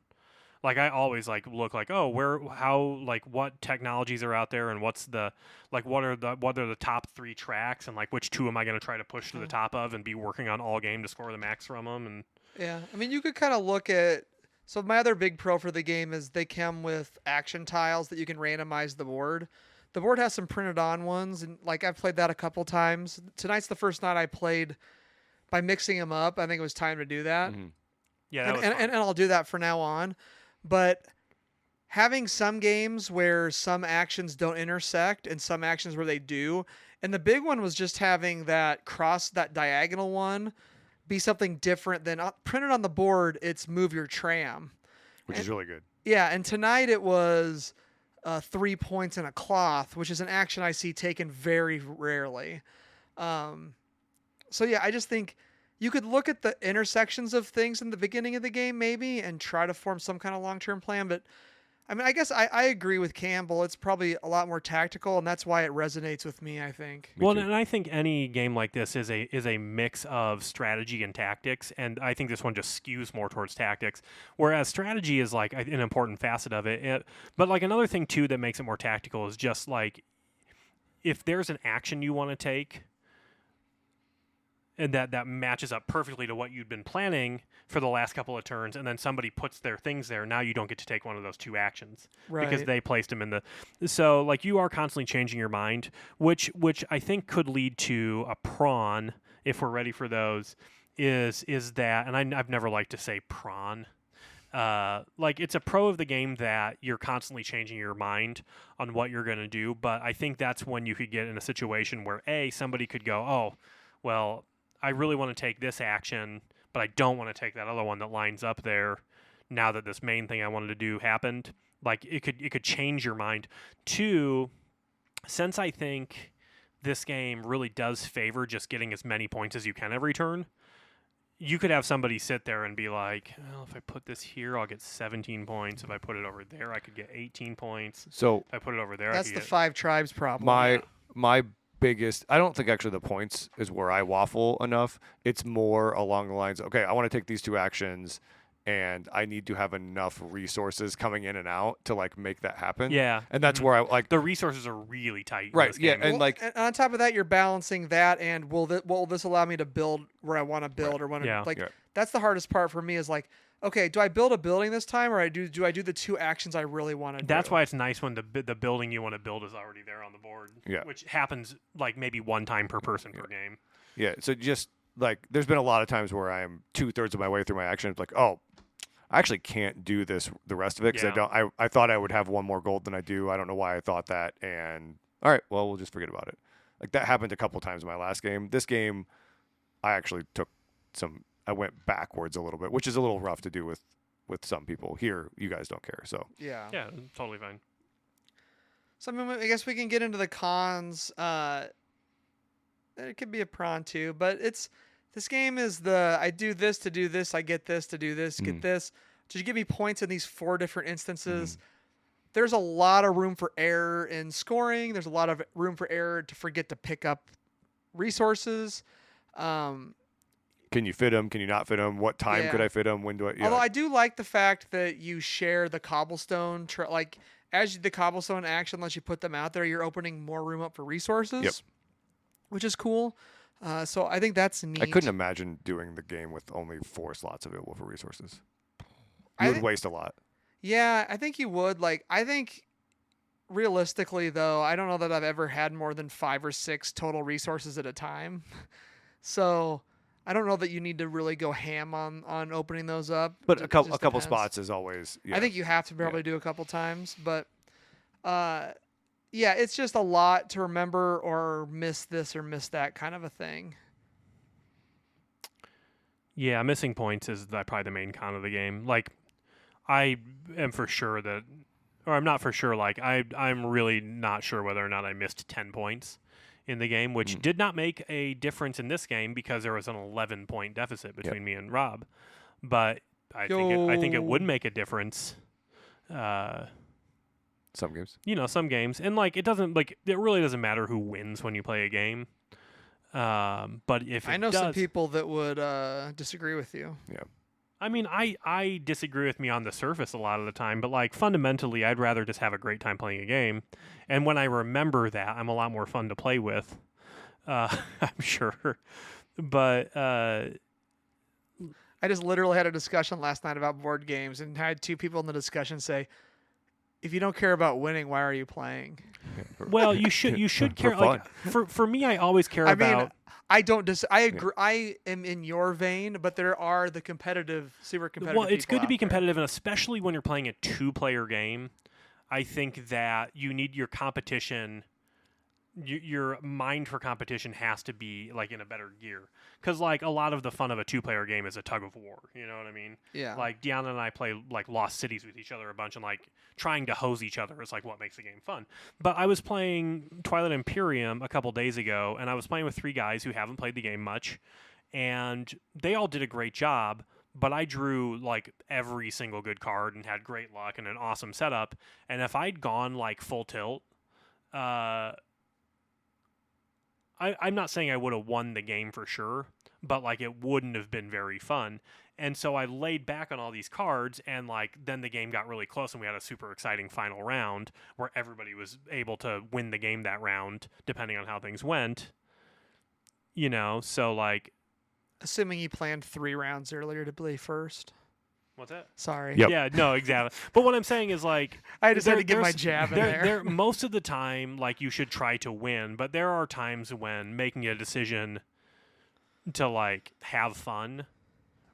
Like I always like look like, oh, what technologies are out there and what are the top 3 tracks and like which 2 am I going to try to push to the top of and be working on all game to score the max from them. And yeah, I mean you could kind of look at. So my other big pro for the game is they come with action tiles that you can randomize the board. The board has some printed on ones, and like I've played that a couple times. Tonight's the first night I played by mixing them up. I think it was time to do that. Mm-hmm. Yeah, and I'll do that from now on. But having some games where some actions don't intersect and some actions where they do, and the big one was just having that diagonal one be something different than printed on the board. It's move your tram, which is really good. Yeah, and tonight it was 3 points in a cloth, which is an action I see taken very rarely. So yeah, I just think you could look at the intersections of things in the beginning of the game maybe and try to form some kind of long-term plan. But I mean, I guess I agree with Campbell. It's probably a lot more tactical, and that's why it resonates with me, I think. Well, and I think any game like this is a mix of strategy and tactics, and I think this one just skews more towards tactics, whereas strategy is like an important facet of it. But like another thing too that makes it more tactical is just like if there's an action you want to take and that matches up perfectly to what you'd been planning for the last couple of turns, and then somebody puts their things there, now you don't get to take one of those 2 actions because they placed them in the... So, like, you are constantly changing your mind, which I think could lead to a prawn, if we're ready for those, is that... And I've never liked to say prawn. Like, it's a pro of the game that you're constantly changing your mind on what you're going to do, but I think that's when you could get in a situation where, somebody could go, oh, well... I really want to take this action, but I don't want to take that other one that lines up there now that this main thing I wanted to do happened. Like, it could change your mind. 2, since I think this game really does favor just getting as many points as you can every turn, you could have somebody sit there and be like, well, if I put this here, I'll get 17 points. If I put it over there, I could get 18 points. So if I put it over there, that's I could the 5 tribes problem. My biggest. I don't think actually the points is where I waffle enough. It's more along the lines. Okay, I want to take these 2 actions, and I need to have enough resources coming in and out to like make that happen. Yeah. And that's where I like The resources are really tight. In right. this Yeah, game. and Well, like and on top of that, you're balancing that and will this allow me to build where I want to build or want to Yeah. like Yeah. that's the hardest part for me is like, okay, do I build a building this time or do I do the 2 actions I really want to do? That's why it's nice when the building you want to build is already there on the board. Yeah. Which happens like maybe 1 time per person per game. yeah. So just like there's been a lot of times where I'm 2/3 of my way through my action. It's like, oh, I actually can't do this the rest of it because Yeah. I thought I would have 1 more gold than I do. I don't know why I thought that. And all right, well, we'll just forget about it. Like that happened a couple times in my last game. This game, I actually I went backwards a little bit, which is a little rough to do with some people. Here, you guys don't care. So Yeah. Yeah, totally fine. So I mean, I guess we can get into the cons. It could be a prawn too, but this game is I do this to do this, I get this to do this, get this. Just give me points in these 4 different instances. There's a lot of room for error in scoring. There's a lot of room for error to forget to pick up resources. can you fit them? Can you not fit them? What time could Yeah. I fit them? When do I? Yeah. Although I do like the fact that you share the cobblestone, like as the cobblestone action lets you put them out there, you're opening more room up for resources, Yep. which is cool. So I think that's neat. I couldn't imagine doing the game with only 4 slots available for resources. I You would thi- waste a lot. Yeah, I think you would. Like, I think realistically, though, I don't know that I've ever had more than 5 or 6 total resources at a time. So I don't know that you need to really go ham on opening those up. But It a couple just depends. spots is always. Yeah. I think you have to probably do a couple times, but yeah, it's just a lot to remember or miss this or miss that kind of a thing. Yeah, missing points is probably the main con of the game. Like, I am for sure that, or I'm not for sure. Like, I'm really not sure whether or not I missed 10 points in the game, which did not make a difference in this game because there was an 11-point deficit between me and Rob. But I think it would make a difference. Some games. Some games, and like it really doesn't matter who wins when you play a game. But if I know some people that would disagree with you. Yeah. I mean, I disagree with me on the surface a lot of the time, but like fundamentally, I'd rather just have a great time playing a game. And when I remember that, I'm a lot more fun to play with. I'm sure, but I just literally had a discussion last night about board games and had 2 people in the discussion say, "If you don't care about winning, why are you playing?" well, you should care. For Like for me, I always care I about. mean, I don't. I agree. I am in your vein, but there are the super competitive. Well, it's people good to be out there. competitive, and especially when you're playing a 2-player game. I think that you need your competition. Your mind for competition has to be like in a better gear, because like a lot of the fun of a 2-player game is a tug of war. You know what I mean? Yeah. Like Deanna and I play like Lost Cities with each other a bunch, and like trying to hose each other is like what makes the game fun. But I was playing Twilight Imperium a couple days ago, and I was playing with 3 guys who haven't played the game much, and they all did a great job. But I drew like every single good card and had great luck and an awesome setup. And if I'd gone like full tilt, I'm not saying I would have won the game for sure, but like it wouldn't have been very fun. And so I laid back on all these cards, and like then the game got really close, and we had a super exciting final round where everybody was able to win the game that round, depending on how things went. So like, Assuming you planned 3 rounds earlier to play first. what's that? Sorry. Yep. Yeah, no, exactly. But what I'm saying is like, I just had to get my there's- jab in there. most of the time, like you should try to win, but there are times when making a decision to like have fun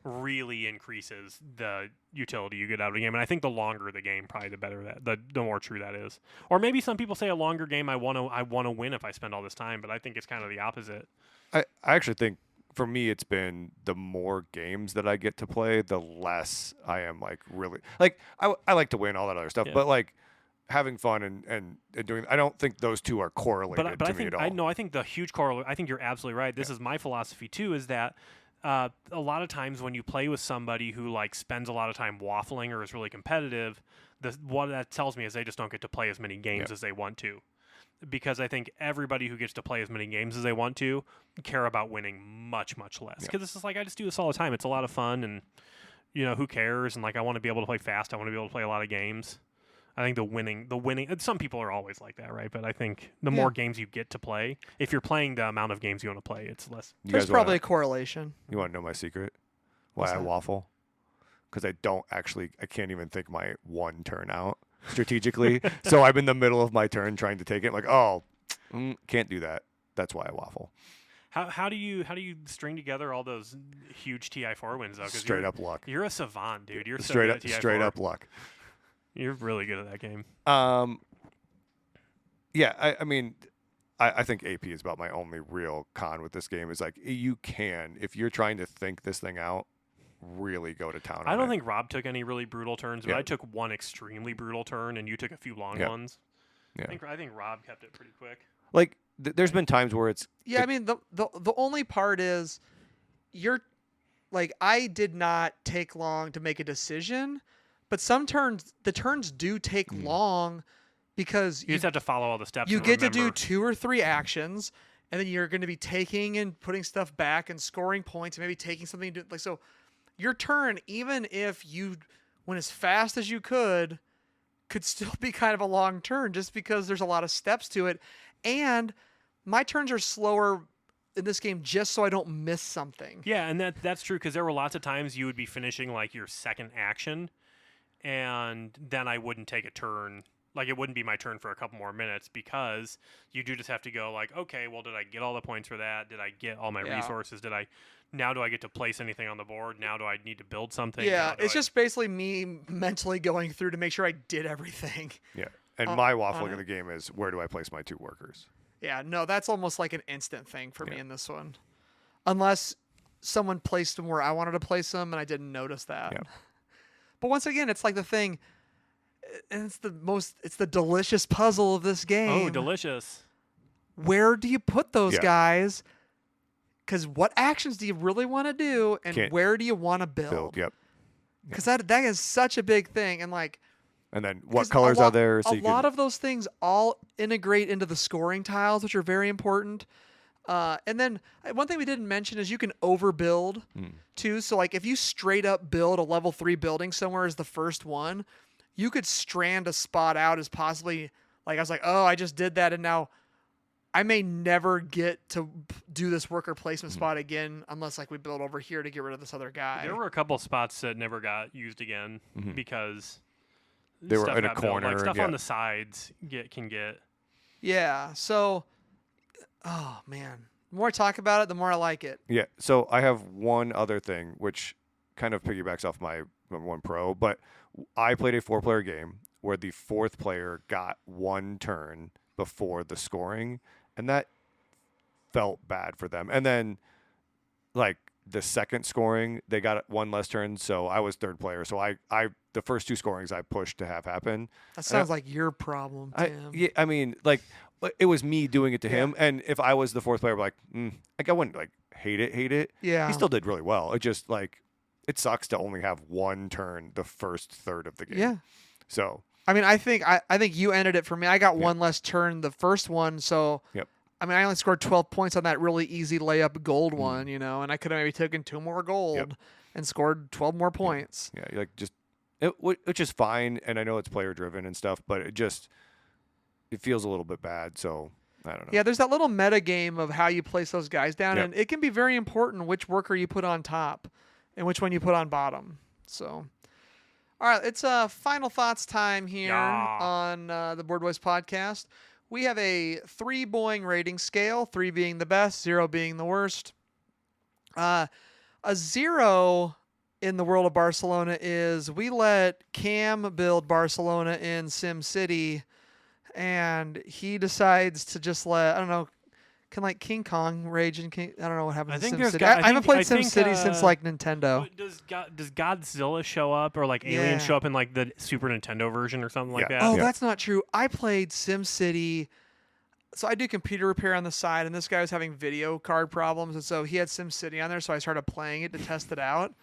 really increases the utility you get out of the game. And I think the longer the game, probably the better the more true that is. Or maybe some people say a longer game, I want to win if I spend all this time, but I think it's kind of the opposite. I actually think for me it's been the more games that I get to play, the less I am like really like I like to win all that other stuff, Yeah. but like having fun and doing I don't think those two are correlated But to I me think at all. I think the huge correlation. I think you're absolutely right. This is my philosophy too. Is that a lot of times when you play with somebody who like spends a lot of time waffling or is really competitive, what that tells me is they just don't get to play as many games as they want to. because I think everybody who gets to play as many games as they want to care about winning much, much less. Because it's just like, I just do this all the time. It's a lot of fun, and, who cares? And, like, I want to be able to play fast. I want to be able to play a lot of games. I think the winning, some people are always like that, right? But I think the more games you get to play, if you're playing the amount of games you want to play, it's less. There's probably a correlation. You want to know my secret? Why I waffle? Because I can't even think my one turn out strategically. So I'm in the middle of my turn trying to take it. Like, can't do that. That's why I waffle. How do you string together all those huge TI4 wins though? Straight up luck. You're a savant, dude. You're straight so up good at TI4. straight up luck. You're really good at that game. Yeah, I mean, I think AP is about my only real con with this game. Is like, you can, if you're trying to think this thing out, really go to town. I don't think Rob took any really brutal turns, but I took one extremely brutal turn, and you took a few long ones. Yeah. I think Rob kept it pretty quick. Like, there's been times where it's... Yeah, I mean, the only part is I did not take long to make a decision, but some turns, the turns do take long because you just have to follow all the steps. You get to do 2 or 3 actions, and then you're going to be taking and putting stuff back and scoring points, and maybe taking something to, like, so your turn, even if you went as fast as you could still be kind of a long turn just because there's a lot of steps to it. And my turns are slower in this game just so I don't miss something. Yeah, and that's true because there were lots of times you would be finishing like your second action, and then I wouldn't take a turn. Like, it wouldn't be my turn for a couple more minutes because you do just have to go like, okay, well, did I get all the points for that? Did I get all my resources? Now do I get to place anything on the board? Now do I need to build something? Yeah, it's just basically me mentally going through to make sure I did everything. Yeah, and my waffling in the game is, where do I place my 2 workers? Yeah, no, that's almost like an instant thing for me in this one. Unless someone placed them where I wanted to place them and I didn't notice that. Yeah. But once again, it's like the thing, and it's the delicious puzzle of this game. Oh, delicious. Where do you put those guys? Because what actions do you really want to do, and where do you want to build? Yep. Because that is such a big thing, and like. And then what colors are there? So a lot of those things all integrate into the scoring tiles, which are very important. And then one thing we didn't mention is you can overbuild too. So like if you straight up build a level 3 building somewhere as the first one, you could strand a spot out as possibly like, I was like, oh, I just did that, and now I may never get to do this worker placement spot again unless like we build over here to get rid of this other guy. There were a couple spots that never got used again because they were in a corner. Like stuff on the sides can get. Yeah. So, oh man, the more I talk about it, the more I like it. Yeah. So I have one other thing which kind of piggybacks off my number 1 pro, but I played a 4-player game where the 4th player got 1 turn before the scoring, and that felt bad for them. And then, like, the second scoring, they got 1 less turn, so I was 3rd player. So I the first 2 scorings I pushed to have happen. That sounds like your problem, Tim. I mean, like, it was me doing it to him, and if I was the 4th player, like, I wouldn't like hate it. Yeah, he still did really well. It just like it sucks to only have 1 turn the first third of the game. Yeah. So. I mean, I think you ended it for me. I got 1 less turn the first one, so I mean, I only scored 12 points on that really easy layup gold one, and I could have maybe taken 2 more gold and scored 12 more points. Yeah, like which is fine, and I know it's player driven and stuff, but it feels a little bit bad. So I don't know. Yeah, there's that little meta game of how you place those guys down, and it can be very important which worker you put on top and which one you put on bottom. So. All right, it's final thoughts time here on the Board Boys podcast. We have a 3 Boeing rating scale, 3 being the best, 0 being the worst. A 0 in the world of Barcelona is we let Cam build Barcelona in Sim City, and he decides to just let, I don't know, can like King Kong rage and I don't know what happens in SimCity. I haven't played SimCity since like Nintendo. Does Godzilla show up or like aliens show up in like the Super Nintendo version or something like that? Oh, that's not true. I played SimCity. So I do computer repair on the side, and this guy was having video card problems, and so he had SimCity on there, so I started playing it to test it out.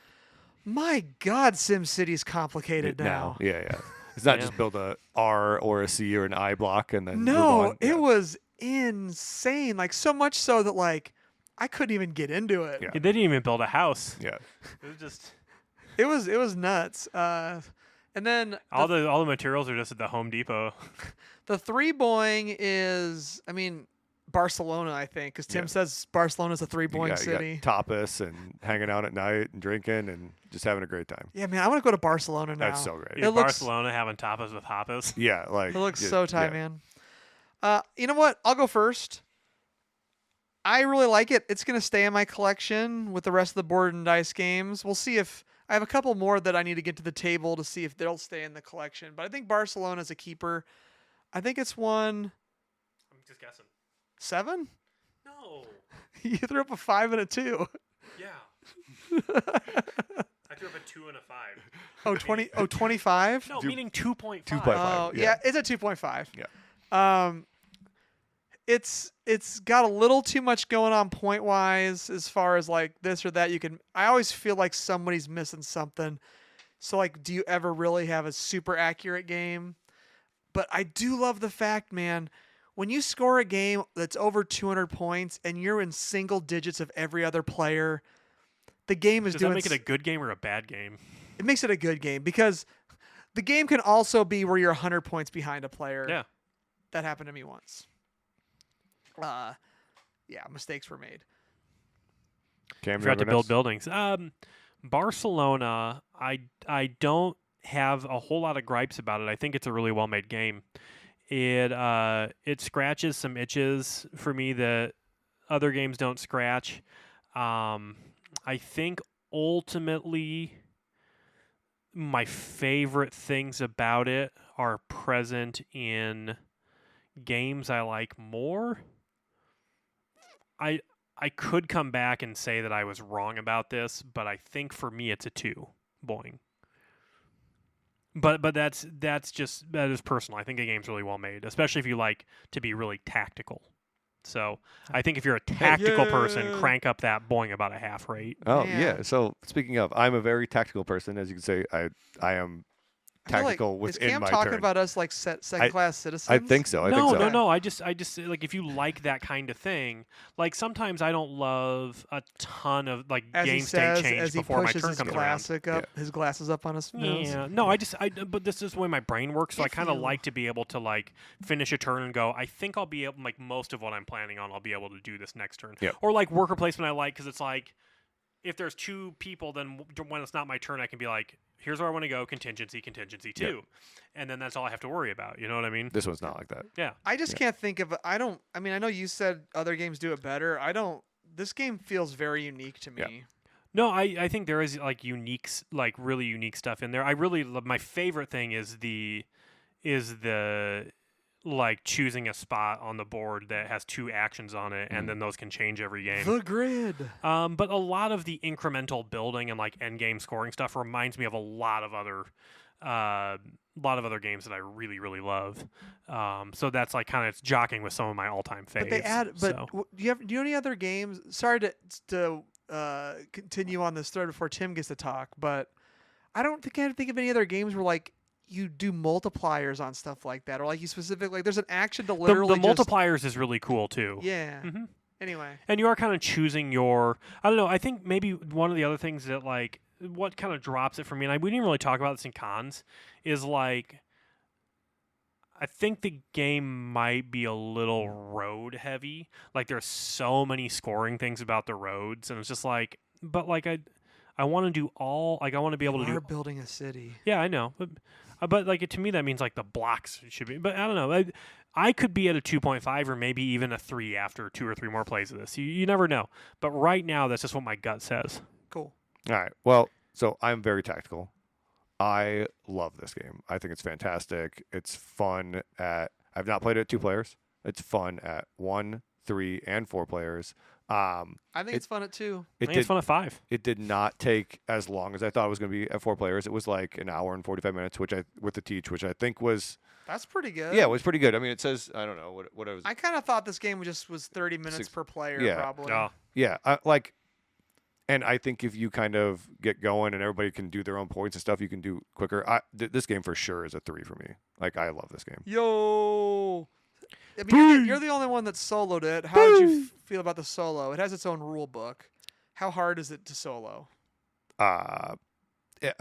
My God, SimCity's complicated now. Yeah. It's not Yeah. just build a R or a C or an I block and then move No, on. Yeah. it was insane. Like so much so that like I couldn't even get into it. Yeah. They didn't even build a house. Yeah. It was just It was nuts. And then all the materials are just at the Home Depot. the 3 boing is, I mean, Barcelona, I think, because Tim Yeah. says Barcelona's a 3 boing You city. got tapas and hanging out at night and drinking and just having a great time. Yeah, man, I want to go to Barcelona now. That's so great. It looks- Barcelona having tapas with hoppers. Yeah, like It looks yeah, so tight, yeah. man. You know what? I'll go first. I really like it. It's going to stay in my collection with the rest of the board and dice games. We'll see if I have a couple more that I need to get to the table to see if they'll stay in the collection. But I think Barcelona's a keeper. I think it's won I'm just guessing. 7. No. You threw up a 5 and a 2. Yeah. I threw up a 2 and a 5. Oh, 20. Oh, 25. No, Two- meaning 2.5. 2.5. Oh, yeah. yeah, it's a 2.5. Yeah. It's got a little too much going on point wise as far as like this or that. I always feel like somebody's missing something. So like, do you ever really have a super accurate game? But I do love the fact, man, when you score a game that's over 200 points and you're in single digits of every other player, the game is Does that doing make it a good game or a bad game? it makes it a good game because the game can also be where you're 100 points behind a player. Yeah. That happened to me once. Yeah, mistakes were made. Cam, Forgot to you build next? buildings. Barcelona, I don't have a whole lot of gripes about it. I think it's a really well made game. It scratches some itches for me that other games don't scratch. I think ultimately my favorite things about it are present in games I like more. I could come back and say that I was wrong about this, but I think for me it's a 2. Boing. But that is personal. I think the game's really well made, especially if you like to be really tactical. So I think if you're a tactical person, yeah. crank up that boing about a half rate. Oh Yeah. yeah. So speaking of, I'm a very tactical person, as you can say. I am I feel tactical like, within is Cam my talking turn. about us like second class citizens? I think so. I think so. No. I just like if you like that kind of thing. Like sometimes I don't love a ton of like As he game says, state change as he before my pushes turn his comes around. classic up, his glasses up on his nose. Yeah, no, but this is the way my brain works, so I If kind of you- like to be able to like finish a turn and go, I think I'll be able, like most of what I'm planning on, I'll be able to do this next turn. Yep. Or like worker placement I like, because it's like, if there's 2 people, then when it's not my turn, I can be like, here's where I want to go, contingency 2. Yep. And then that's all I have to worry about, you know what I mean? This one's not like that. Yeah. I just can't think of. I mean, I know you said other games do it better. I don't. This game feels very unique to me. Yeah. No, I think there is like like really unique stuff in there. I really love, my favorite thing is the like choosing a spot on the board that has 2 actions on it, and then those can change every game. The grid. But a lot of the incremental building and like end game scoring stuff reminds me of a lot of other games that I really really love. So that's like kind of jockeying with some of my all time faves. But they add. But so. do you know any other games? Sorry to continue on this thread before Tim gets to talk, but I can't think of any other games where like you do multipliers on stuff like that, or like you specifically like there's an action to the literally just, multipliers is really cool too. Yeah. Mhm. Anyway. And you are kind of choosing your. I don't know. I think maybe one of the other things that like what kind of drops it for me, and we didn't really talk about this in cons, is like I think the game might be a little road heavy. Like there's so many scoring things about the roads, and it's just like, but like I want to do all. Like I want to be able to We're do. building a city. Yeah, I know, but like to me that means like the blocks should be. But I don't know. I could be at a 2.5 or maybe even a 3 after 2 or 3 more plays of this. You never know. But right now, that's just what my gut says. Cool. All right. Well, so I'm very tactical. I love this game. I think it's fantastic. It's fun I've not played it at 2 players. It's fun at 1, 3, and 4 players. I think it's fun at 2. I think it's fun at 5. It did not take as long as I thought it was going to be at 4 players. It was like an hour and 45 minutes, with the teach, which I think was That's pretty good. yeah, it was pretty good. I mean, it says I don't know what it was. I kind of thought this game was 30 minutes per player, Yeah. probably. Oh, Yeah, And I think if you kind of get going and everybody can do their own points and stuff, you can do quicker. This game for sure is a 3 for me. Like, I love this game. Yo. I mean, you're the only one that soloed it. How did you feel about the solo? It has its own rule book. How hard is it to solo? I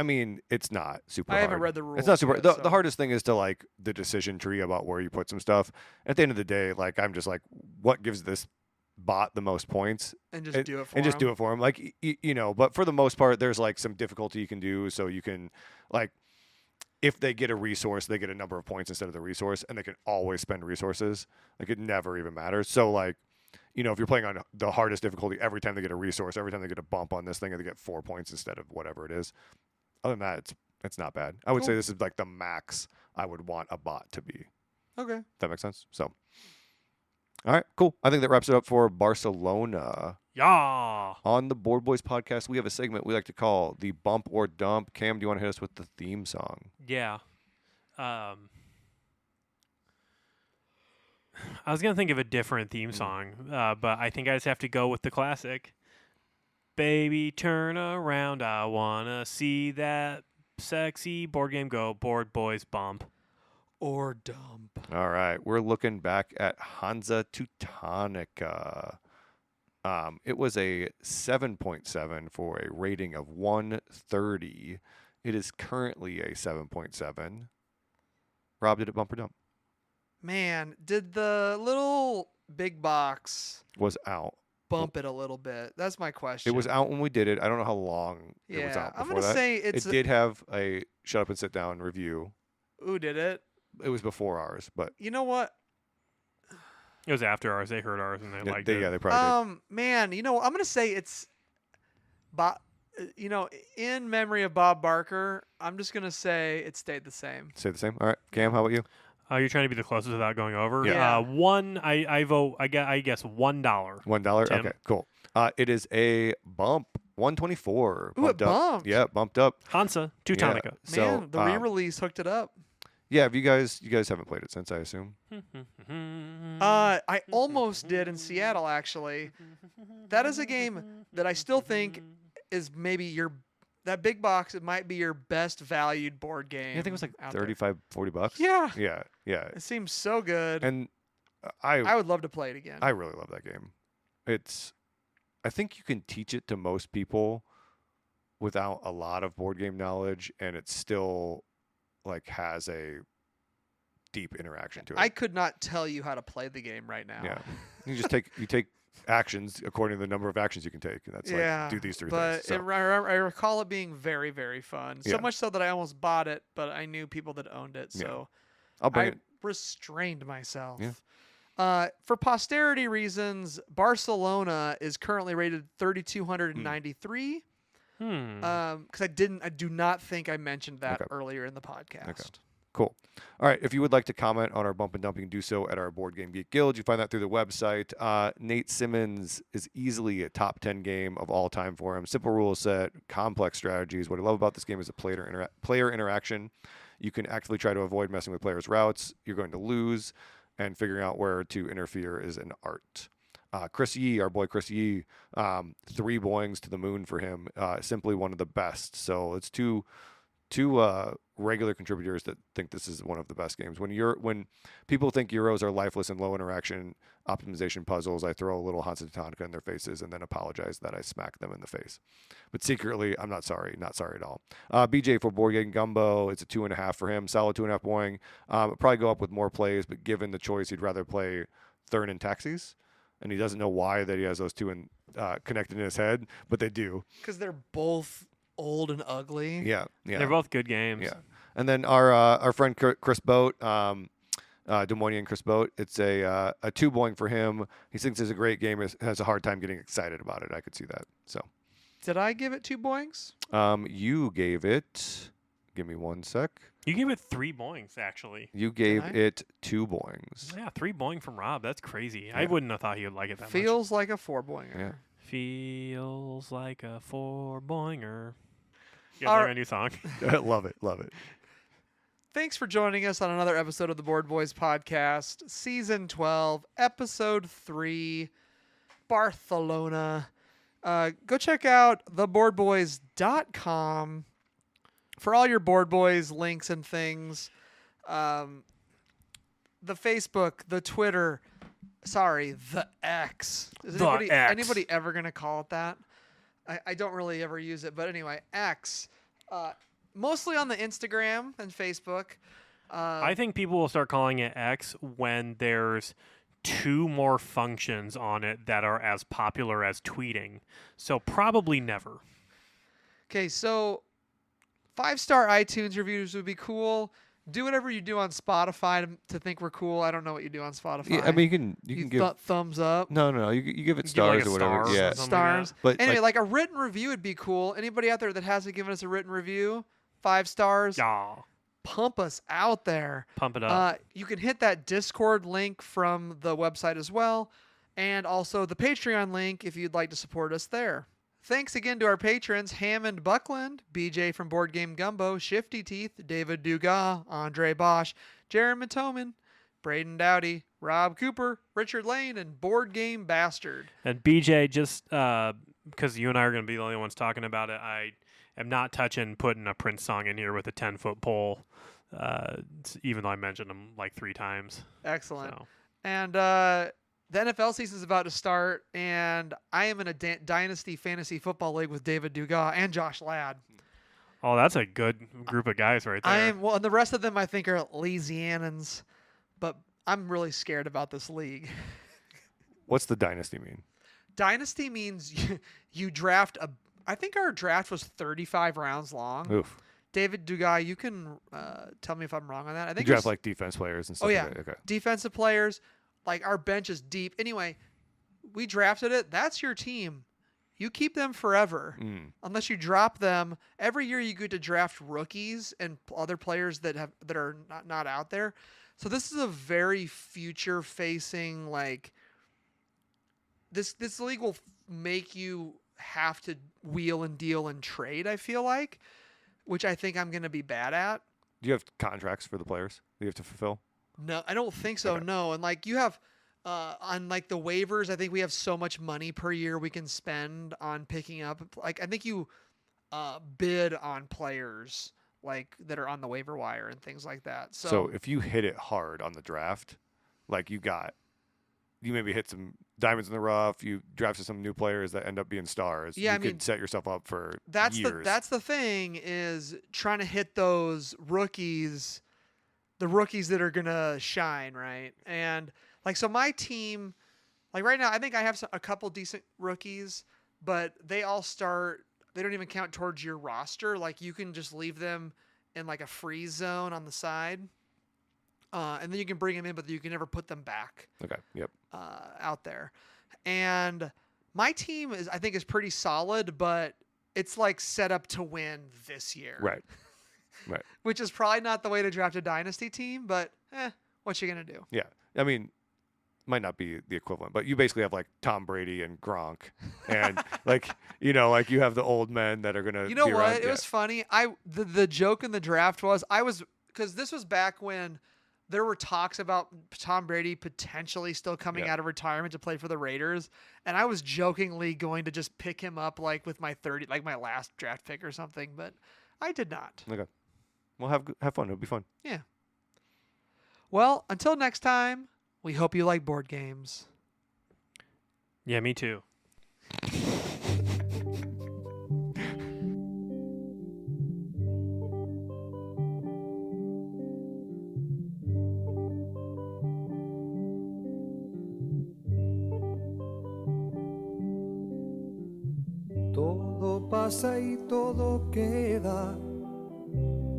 mean, it's not super hard. I haven't read the rules. It's not super yet, the hardest thing is to, like, the decision tree about where you put some stuff. At the end of the day, like, I'm just like, what gives this bot the most points? And just do it for him. And just do it for him. Like, you know, but for the most part, there's, like, some difficulty you can do. So you can, like, if they get a resource, they get a number of points instead of the resource, and they can always spend resources. Like, it never even matters. So, like, you know, if you're playing on the hardest difficulty, every time they get a resource, every time they get a bump on this thing, they get 4 points instead of whatever it is. Other than that, it's not bad. I would say this is like the max I would want a bot to be. Okay. That makes sense. So, all right, cool. I think that wraps it up for Barcelona. Yeah. On the Board Boys podcast, we have a segment we like to call the Bump or Dump. Cam, do you want to hit us with the theme song? Yeah. I was going to think of a different theme song, but I think I just have to go with the classic. Baby, turn around. I want to see that sexy board game go. Board Boys bump. Or dump. All right, we're looking back at Hansa Teutonica. It was a 7.7 for a rating of 130. It is currently a 7.7. Rob, did it bump or dump? Man, did the little big box Was out. bump it a little bit? That's my question. It was out when we did it. I don't know how long it was out before I'm gonna that. say it's. It did have a shut up and sit down review. Ooh, did it? It was before ours, but You know what? It was after ours. They heard ours and they liked it. yeah, they probably did. Man, you know, I'm gonna say it's, in memory of Bob Barker, I'm just gonna say it stayed the same. Say the same. All right, Cam, how about you? You're trying to be the closest without going over. Yeah. I vote. I guess $1. $1. Tim? Okay, cool. It is a bump. 124. Ooh, it bumped up. bumped. Yeah, bumped up. Hansa Teutonica. Yeah. Man, So the re-release hooked it up. yeah, if you guys haven't played it since, I assume. I almost did in Seattle, actually. That is a game that I still think is maybe that big box. It might be your best valued board game. Yeah, I think it was like out there. $35-$40. Yeah. Yeah. It seems so good. And I would love to play it again. I really love that game. I think you can teach it to most people without a lot of board game knowledge, and it still like has a deep interaction to it. I could not tell you how to play the game right now. Yeah, you just take actions according to the number of actions you can take, and that's like do these three but things. So. I recall it being very, very fun. So Yeah. much so that I almost bought it, but I knew people that owned it, so I'll bring I it. restrained myself. Yeah. For posterity reasons, Barcelona is currently rated 3,293. Because I do not think I mentioned that earlier in the podcast. Okay. Cool. All right. If you would like to comment on our Bump and Dumping, do so at our Board Game Geek Guild. You find that through the website. Nate Simmons is easily a top 10 game of all time for him. Simple rule set, complex strategies. What I love about this game is the player interaction. You can actively try to avoid messing with players' routes. You're going to lose, and figuring out where to interfere is an art. Chris Yee, our boy Chris Yee, 3 boings to the moon for him. Simply one of the best. So it's two regular contributors that think this is one of the best games. When people think Euros are lifeless and low interaction optimization puzzles, I throw a little Hansa Teutonica in their faces and then apologize that I smacked them in the face. But secretly, I'm not sorry at all. BJ for Board Game Gumbo, it's a 2.5 for him. Solid 2.5 boing. It'll probably go up with more plays, but given the choice, he'd rather play Thurn and Taxis. And he doesn't know why that he has those two connected in his head, but they do. Because they're both old and ugly. Yeah. They're both good games. Yeah. And then our friend Chris Boat, Des Moines and Chris Boat, it's a 2 boing for him. He thinks it's a great game. Has a hard time getting excited about it. I could see that. So. Did I give it 2 boings? You gave it. Give me 1 sec. You gave it 3 boings, actually. You gave it 2 boings. Yeah, 3 boing from Rob. That's crazy. I wouldn't have thought he would like it that much. Feels like a 4-boinger. Yeah. Feels like a 4-boinger. You guys Our- learn a new song? Love it. Thanks for joining us on another episode of the Board Boys Podcast, Season 12, Episode 3, Barcelona. go check out theboardboys.com for all your Board Boys links and things. The Facebook, the Twitter, the X. Is The X. anybody ever going to call it that? I don't really ever use it, but anyway, X. Mostly on the Instagram and Facebook. I think people will start calling it X when there's 2 more functions on it that are as popular as tweeting. So probably never. Okay, so 5-star iTunes reviews would be cool. Do whatever you do on Spotify to think we're cool. I don't know what you do on Spotify. Yeah, I mean, you can give thumbs up. no. You give it You give, like, stars a or whatever. star or Yeah, something. Stars. but Anyway, like a written review would be cool. Anybody out there that hasn't given us a written review, 5 stars, Yeah. pump us out there. Pump it up. You can hit that Discord link from the website as well, and also the Patreon link if you'd like to support us there. Thanks again to our patrons, Hammond Buckland, BJ from Board Game Gumbo, Shifty Teeth, David Dugas, Andre Bosch, Jaron Matoman, Braden Dowdy, Rob Cooper, Richard Lane, and Board Game Bastard. And BJ, just because you and I are going to be the only ones talking about it, I am not touching putting a Prince song in here with a 10-foot pole, even though I mentioned him like 3 times. Excellent. So. And the NFL season is about to start, and I am in a Dynasty Fantasy Football League with David Dugas and Josh Ladd. Oh, that's a good group of guys right there. Well, and the rest of them I think are Louisianans, but I'm really scared about this league. what's the dynasty mean? Dynasty means you draft I think our draft was 35 rounds long. Oof. David Dugas, you can tell me if I'm wrong on that. I You think draft like defense players and stuff. Oh, yeah. Like that. Okay. defensive players. Like our bench is deep. Anyway, we drafted it. That's your team. You keep them forever. Unless you drop them. Every year you get to draft rookies and other players that are not out there. So this is a very future facing, like this league will make you have to wheel and deal and trade, I feel like, which I think I'm going to be bad at. Do you have contracts for the players that you have to fulfill? No, I don't think so. Okay. No. And like you have on like the waivers, I think we have so much money per year we can spend on picking up. Like I think you bid on players like that are on the waiver wire and things like that. So if you hit it hard on the draft, like you maybe hit some diamonds in the rough, you drafted some new players that end up being stars. Yeah, you I mean, could set yourself up for years. That's the thing is trying to hit those rookies, the rookies that are going to shine, right? And like, so my team, like right now, I think I have a couple decent rookies, but they all start, they don't even count towards your roster. Like you can just leave them in like a freeze zone on the side. And then you can bring them in, but you can never put them back. Okay. Yep. Out there. And my team I think is pretty solid, but it's like set up to win this year. Right. Right. Which is probably not the way to draft a dynasty team, but what you gonna do? Yeah. I mean, might not be the equivalent, but you basically have like Tom Brady and Gronk, and like like you have the old men that are gonna. You know be what? around. It Yeah. was funny. The joke in the draft was because this was back when there were talks about Tom Brady potentially still coming out of retirement to play for the Raiders, and I was jokingly going to just pick him up like with my my last draft pick or something, but I did not. Okay. Well, have fun. It'll be fun. Yeah. Well, until next time, we hope you like board games. Yeah, me too. Todo pasa y todo queda,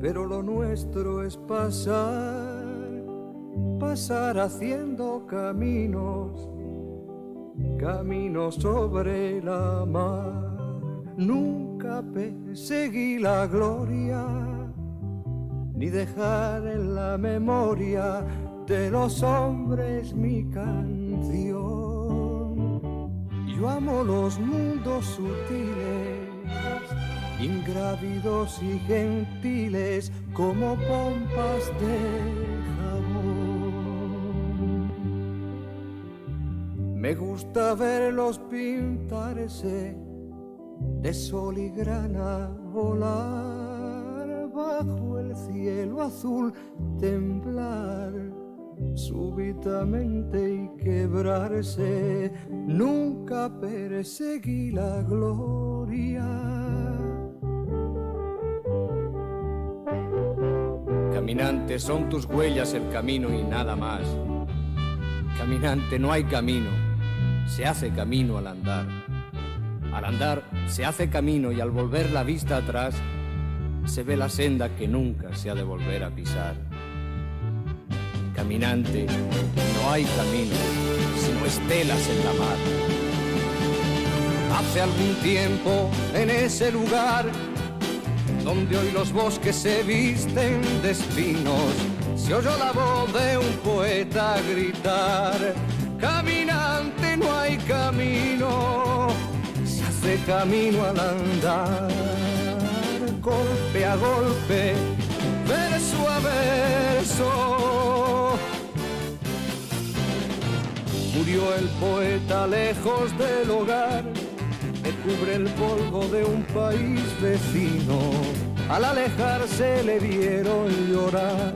pero lo nuestro es pasar haciendo caminos sobre la mar. Nunca perseguí la gloria, ni dejar en la memoria de los hombres mi canción. Yo amo los mundos sutiles, ingrávidos y gentiles como pompas de jabón. Me gusta verlos pintarse de sol y grana volar bajo el cielo azul, temblar súbitamente y quebrarse. Nunca perseguí la gloria. Caminante, son tus huellas el camino y nada más. Caminante, no hay camino, se hace camino al andar. Al andar se hace camino y al volver la vista atrás se ve la senda que nunca se ha de volver a pisar. Caminante, no hay camino, sino estelas en la mar. Hace algún tiempo en ese lugar donde hoy los bosques se visten de espinos, se oyó la voz de un poeta gritar: caminante, no hay camino, se hace camino al andar. Golpe a golpe, verso a verso, murió el poeta lejos del hogar, que cubre el polvo de un país vecino. Al alejarse le vieron llorar.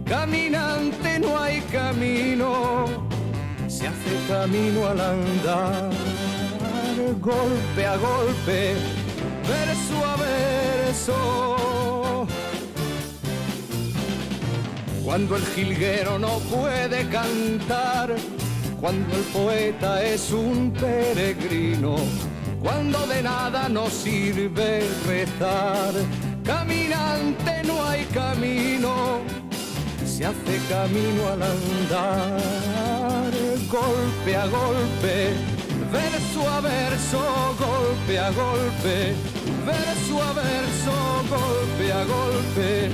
Caminante, no hay camino, se hace camino al andar. Golpe a golpe, verso a verso. Cuando el jilguero no puede cantar, cuando el poeta es un peregrino, cuando de nada nos sirve rezar. Caminante, no hay camino, se hace camino al andar. Golpe a golpe, verso a verso, golpe a golpe, verso a verso, golpe a golpe.